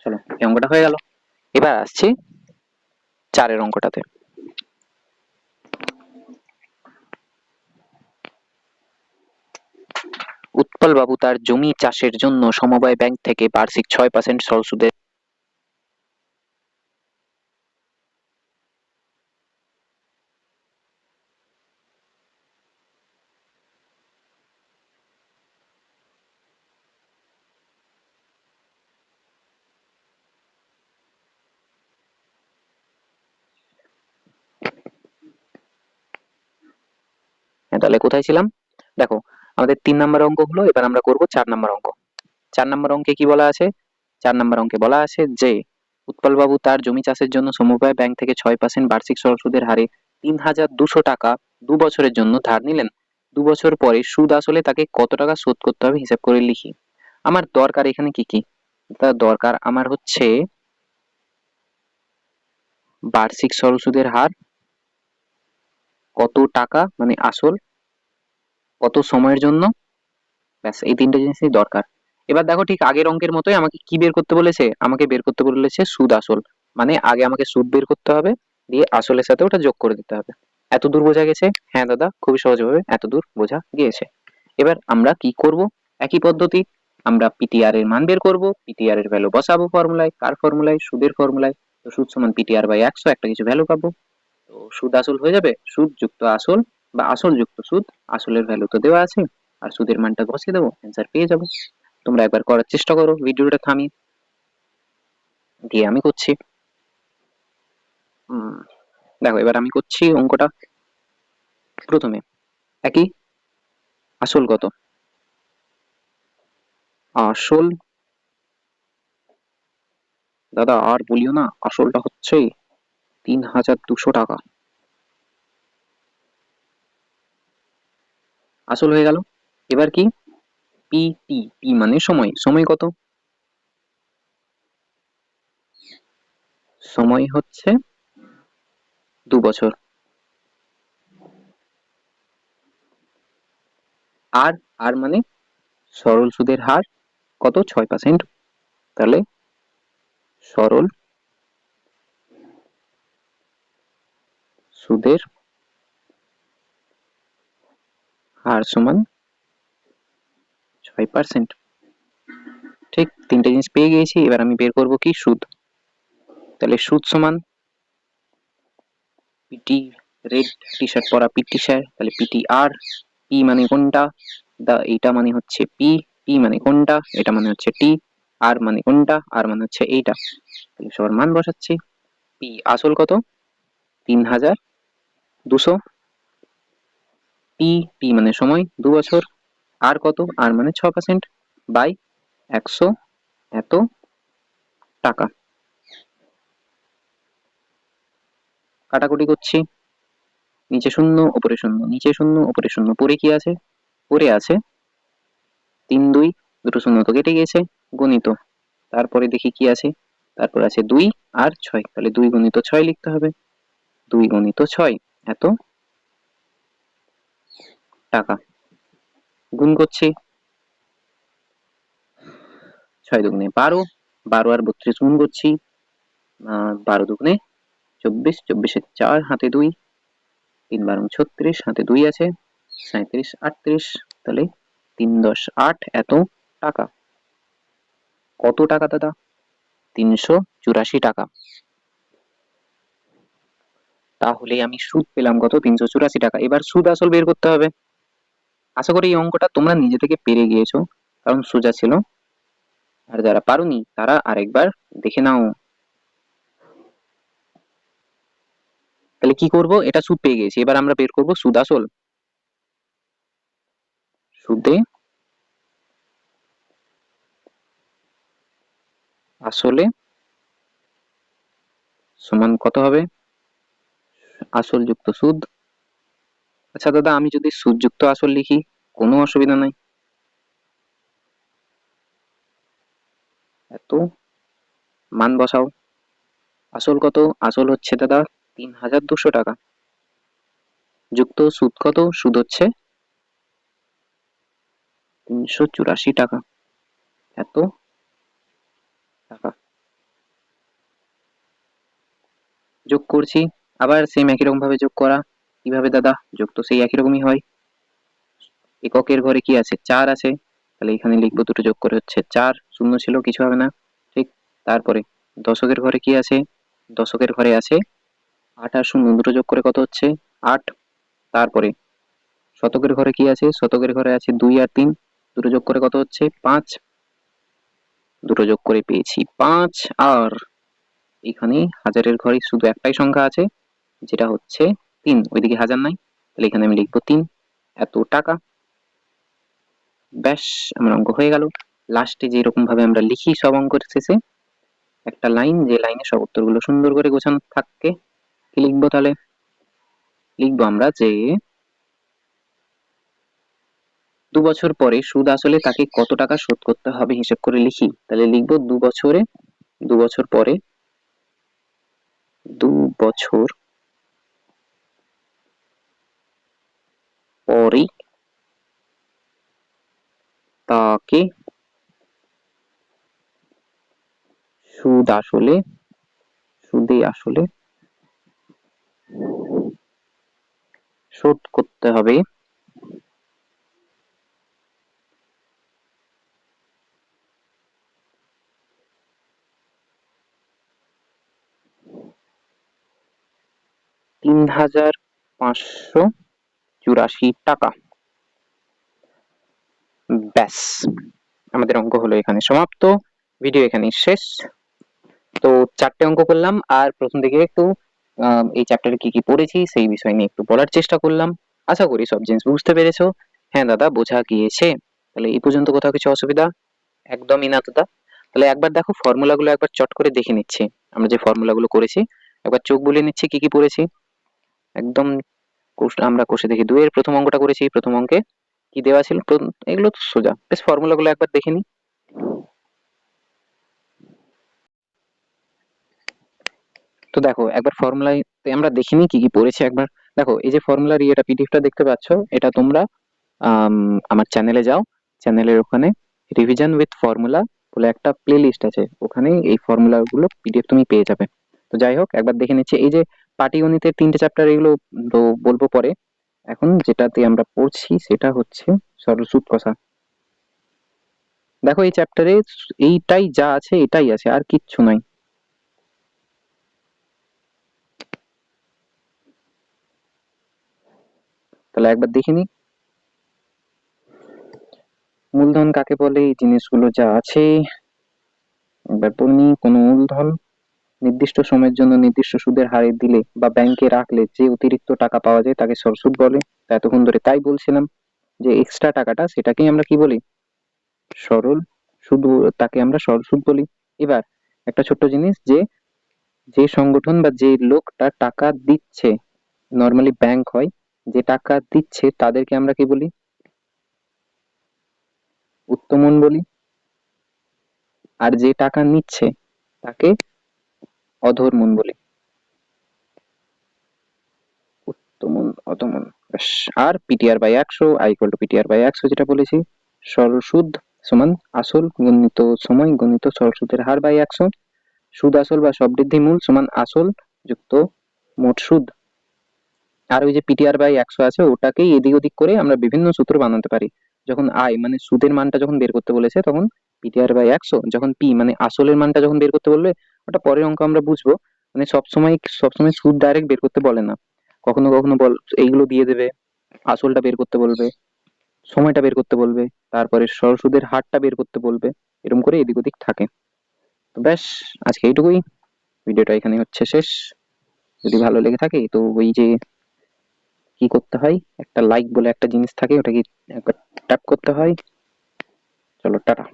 চলো, এই অঙ্কটা হয়ে গেল। এবার আসছি 4 অঙ্কটাতে। উৎপল বাবু তার জমি চাষের জন্য সমবায় ব্যাংক থেকে বার্ষিক 6% সরল সুদে। হ্যাঁ, তাহলে কোথায় ছিলাম, দেখো আমাদের 3 নম্বর অঙ্ক হলো, এবার আমরা করব 4 নম্বর অঙ্ক। 4 নম্বর অঙ্কে কি বলা আছে, 4 নম্বর অঙ্কে বলা আছে যে উৎপল বাবু তার জমি চাষের জন্য সমবায় ব্যাংক থেকে 6% বার্ষিক সরল সুদের হারে 3200 টাকা 2 বছরের জন্য ধার নিলেন। 2 বছর পরে সুদ আসলে তাকে কত টাকা শোধ করতে হবে হিসাব করে লিখি। আমার দরকার এখানে কি কি, তার দরকার আমার হচ্ছে বার্ষিক সরল সুদের হার, কত টাকা মানে আসল, কত সময়ের জন্য, ব্যাস এই 3টে জিনিসই দরকার। এবার দেখো ঠিক আগের অঙ্কের মতোই আমাকে কি বের করতে বলেছে, আমাকে বের করতে বলেছে সুদ আসল, মানে আগে আমাকে সুদ বের করতে হবে, দিয়ে আসলের সাথে ওটা যোগ করে দিতে হবে। এত দূর বোঝা গেছে? হ্যাঁ দাদা, খুবই সহজভাবে এত দূর বোঝা গিয়েছে। এবার আমরা কি করব, একই পদ্ধতি, আমরা পিটিআর এর মান বের করব, পিটিআর এর ভ্যালু বসাবো ফর্মুলায়, কার ফর্মুলায়, সুদের ফর্মুলায়। তো সুদ সমান পিটিআর বাই 100, একটা কিছু ভ্যালু পাবো। তো সুদ আসল হয়ে যাবে, সুদ যুক্ত আসল বা আসল যুক্ত সুদ, আসলের ভ্যালু তো দেওয়া আছে আর সুদের মানটা বসিয়ে দেবো, অ্যান্সার পেয়ে যাবো। তোমরা একবার করার চেষ্টা করো, ভিডিওটা থামিয়ে দিয়ে আমি করছি। দেখো এবার আমি করছি অঙ্কটা। প্রথমে একই, আসল কত? আসল, দাদা আর বলিও না, আসলটা হচ্ছে 3200 টাকা। আসল হয়ে গেল। এবার কি? পি টি, পি মানে সময়, সময় কত? সময় হচ্ছে 2 বছর। আর, আর মানে সরল সুদের হার কত? 6%। তাহলে সরল সুদের হার সমান 6%। ঠিক, তিনটে জিনিস পেয়ে গিয়েছি। এবার আমি বের করব কি? সুদ। তাহলে সুদ সমান পিটি, রেড টি শার্ট পরা পিটি স্যার, তাহলে পিটি আর, পি মানে কোনটা? এইটা মানে হচ্ছে পি, পি মানে কোনটা? এটা মানে হচ্ছে টি, আর মানে কোনটা? আর মানে হচ্ছে এইটা। তাহলে সবার মান বসাচ্ছি। পি আসল কত? 3200। পি, পি মানে সময় 2 বছর। আর কত? আর মানে 6% বাই 100, এত টাকা। কাটাকুটি করছি, নিচে শূন্য উপরে শূন্য, নিচে শূন্য উপরে শূন্য, পরে কি আছে? পরে আছে 3 2, দুটো শূন্য তো কেটে গিয়েছে, গণিত। তারপরে দেখি কি আছে, তারপর আছে 2 আর 6, তাহলে 2 গুণিত 6 লিখতে হবে। 2 গুণিত 6 এত টাকা। গুণ করছি, 6 দুগুণে 12, 12 আর 32 গুণ করছি, 12 দুগুণে 24, 24 এর 4, হাতে 2, 3 12 36, হাতে 2 আছে, 37 38, তাহলে 3 10 8 এত টাকা। কত টাকা দাদা? 384 টাকা। তাহলে আমি সুদ পেলাম কত? 384 টাকা। এবার সুদ আসল বের করতে হবে। আশা করি এই অঙ্কটা তোমরা নিজে থেকে পেরে গিয়েছো, কারণ সোজা ছিল। আর যারা পারোনি তারা আরেকবার দেখে নাও। তাহলে কি করব? এটা সুদ পেয়ে গেছি, এবার আমরা বের করব সুদ আসল। সুদে আসলে সমান কত হবে? আসল যুক্ত সুদ। আচ্ছা দাদা, আমি যদি সুদ যুক্ত আসল লিখি কোনো অসুবিধা নাই? এত, মান বসাও। আসল কত? আসল হচ্ছে দাদা 3200 টাকা, যুক্ত সুদ কত? সুদ হচ্ছে 384 টাকা, এত টাকা। যোগ করছি, আবার সেম একই রকম ভাবে যোগ করা। কিভাবে দাদা? যোগ তো সেই একই রকমই হয়। এককের ঘরে কি আছে? 4 আছে, তাহলে এখানে লিখবো দুটো যোগ করে হচ্ছে 4, শূন্য ছিল কিছু হবে না। ঠিক, তারপরে দশকের ঘরে কি আছে? দশকের ঘরে আছে 8 আর শূন্য, দুটো যোগ করে কত হচ্ছে? 8। তারপরে শতকের ঘরে কি আছে? শতকের ঘরে আছে 2 আর 3, দুটো যোগ করে কত হচ্ছে? 5, দুটো যোগ করে পেয়েছি 5। আর এখানে হাজারের ঘরে শুধু একটাই সংখ্যা আছে, যেটা হচ্ছে 3, ওইদিকে হাজার নাই, তাহলে এখানে আমি লিখবো 3, এত টাকা। ব্যাস, আমার অঙ্ক হয়ে গেল। লাস্টে যে এরকম ভাবে আমরা লিখি সব অঙ্কের শেষে একটা লাইন, যে লাইনে সব উত্তরগুলো সুন্দর করে গোছানো থাকে, কি লিখবো তাহলে? লিখবো আমরা যে 2 বছর পরে সুদ আসলে তাকে কত টাকা শোধ করতে হবে হিসেব করে লিখি। তাহলে লিখবো 2 বছরে, 2 বছর পরে, 2 বছর পরে তাকে সুদ আসলে, সুদে আসলে শোধ করতে হবে 3,584 টাকা। ব্যাস, আমাদের অঙ্ক হলো এখানে সমাপ্ত। ভিডিও এখানেই শেষ। তো 4টে অঙ্ক করলাম, আর প্রথম দিকে একটু এই চ্যাপ্টারে কি কি পড়েছি সেই বিষয় নিয়ে একটু বলার চেষ্টা করলাম। আশা করি সব জিনিস বুঝতে পেরেছো। হ্যাঁ দাদা, বোঝা গিয়েছে। তাহলে এই পর্যন্ত কোথাও কিছু অসুবিধা? একদমই না দাদা। তাহলে একবার দেখো ফর্মুলাগুলো একবার চট করে দেখে নিচ্ছি। আমরা যে ফর্মুলাগুলো করেছি একবার চোখ বুলিয়ে নিচ্ছি কি কি পড়েছি। একদম আমরা কষে দেখি 2 এর প্রথম অঙ্কটা করেছি। প্রথম অঙ্কে কি দেওয়া ছিল? এগুলো তো সোজা, বেশ ফর্মুলাগুলো একবার দেখে নিই। তো দেখো একবার ফর্মুলায় আমরা দেখে নিই কি কি পড়েছে একবার। দেখো এই যে ফর্মুলার এটা পিডিএফটা দেখতে পাচ্ছ, এটা তোমরা আমার চ্যানেলে যাও, চ্যানেলের ওখানে রিভিশন উইথ ফর্মুলা বলে একটা প্লে লিস্ট আছে, ওখানে এই ফর্মুলা গুলো পিডিএফ তুমি পেয়ে যাবে। তো যাই হোক একবার দেখে নিচ্ছি। এই যে পাটিগণিতের 3টে চ্যাপ্টার, এগুলো তো বলবো পরে। এখন যেটাতে আমরা পড়ছি সেটা হচ্ছে সরল সুদ কষা। দেখো এই চ্যাপ্টারে এইটাই যা আছে এটাই আছে, আর কিচ্ছু নাই। তাহলে একবার দেখে নি মূলধন কাকে বলে, এই জিনিসগুলো যা আছে একবার বলি। কোনো মূলধন নির্দিষ্ট সময়ের জন্য নির্দিষ্ট সুদের হারে দিলে বা ব্যাংকে রাখলে যে অতিরিক্ত টাকা পাওয়া যায় তাকে সরল সুদ বলে। তা এতক্ষণ ধরে তাই বলছিলাম যে এক্সট্রা টাকাটা সেটাকেই আমরা কি বলি? সরল সুদ। তাকে আমরা সরল সুদ বলি। এবার একটা ছোট্ট জিনিস, যে যে সংগঠন বা যে লোকটা টাকা দিচ্ছে, নর্মালি ব্যাংক হয়, যে টাকা দিচ্ছে তাদেরকে আমরা কি বলি? উত্তোলন বলি। আর যে টাকা নিচ্ছে তাকে অধর্মন বলি। উত্তোলন, অধমন, ব্যাস। আর PTR by 100 I equal to PTR by 100 যেটা বলেছি, সরল সুদ সমান আসল গুণিত সময় গুণিত সরল সুদের হার বাই 100। সুদ আসল বা সববৃদ্ধি মূল সমান আসল যুক্ত মোট সুদ। আর ওই যে পিটিআর বাই 100 আছে ওটাকেই এদিক ওদিক করে আমরা বিভিন্ন সূত্র বানাতে পারি। যখন আই মানে সুদের মানটা যখন বের করতে বলেছে তখন পিটিআর বাই 100, যখন পি মানে আসলের মানটা যখন বের করতে বলবে, ওটা পরের অঙ্ক আমরা বুঝবো। মানে সবসময় সুদ ডাইরেক্ট বের করতে বলে না, কখনো কখনো এইগুলো দিয়ে দেবে, আসলটা বের করতে বলবে, সময়টা বের করতে বলবে, তারপরে সরল সুদের হারটা বের করতে বলবে, এরকম করে এদিক ওদিক থাকে। তো ব্যাস, আজকে এইটুকুই। ভিডিওটা এখানে হচ্ছে শেষ। যদি ভালো লেগে থাকে তো ওই যে কি করতে হয়, একটা লাইক বলে একটা জিনিস থাকে, ওটা কি একবার ট্যাপ করতে হয়। চলো টাটা।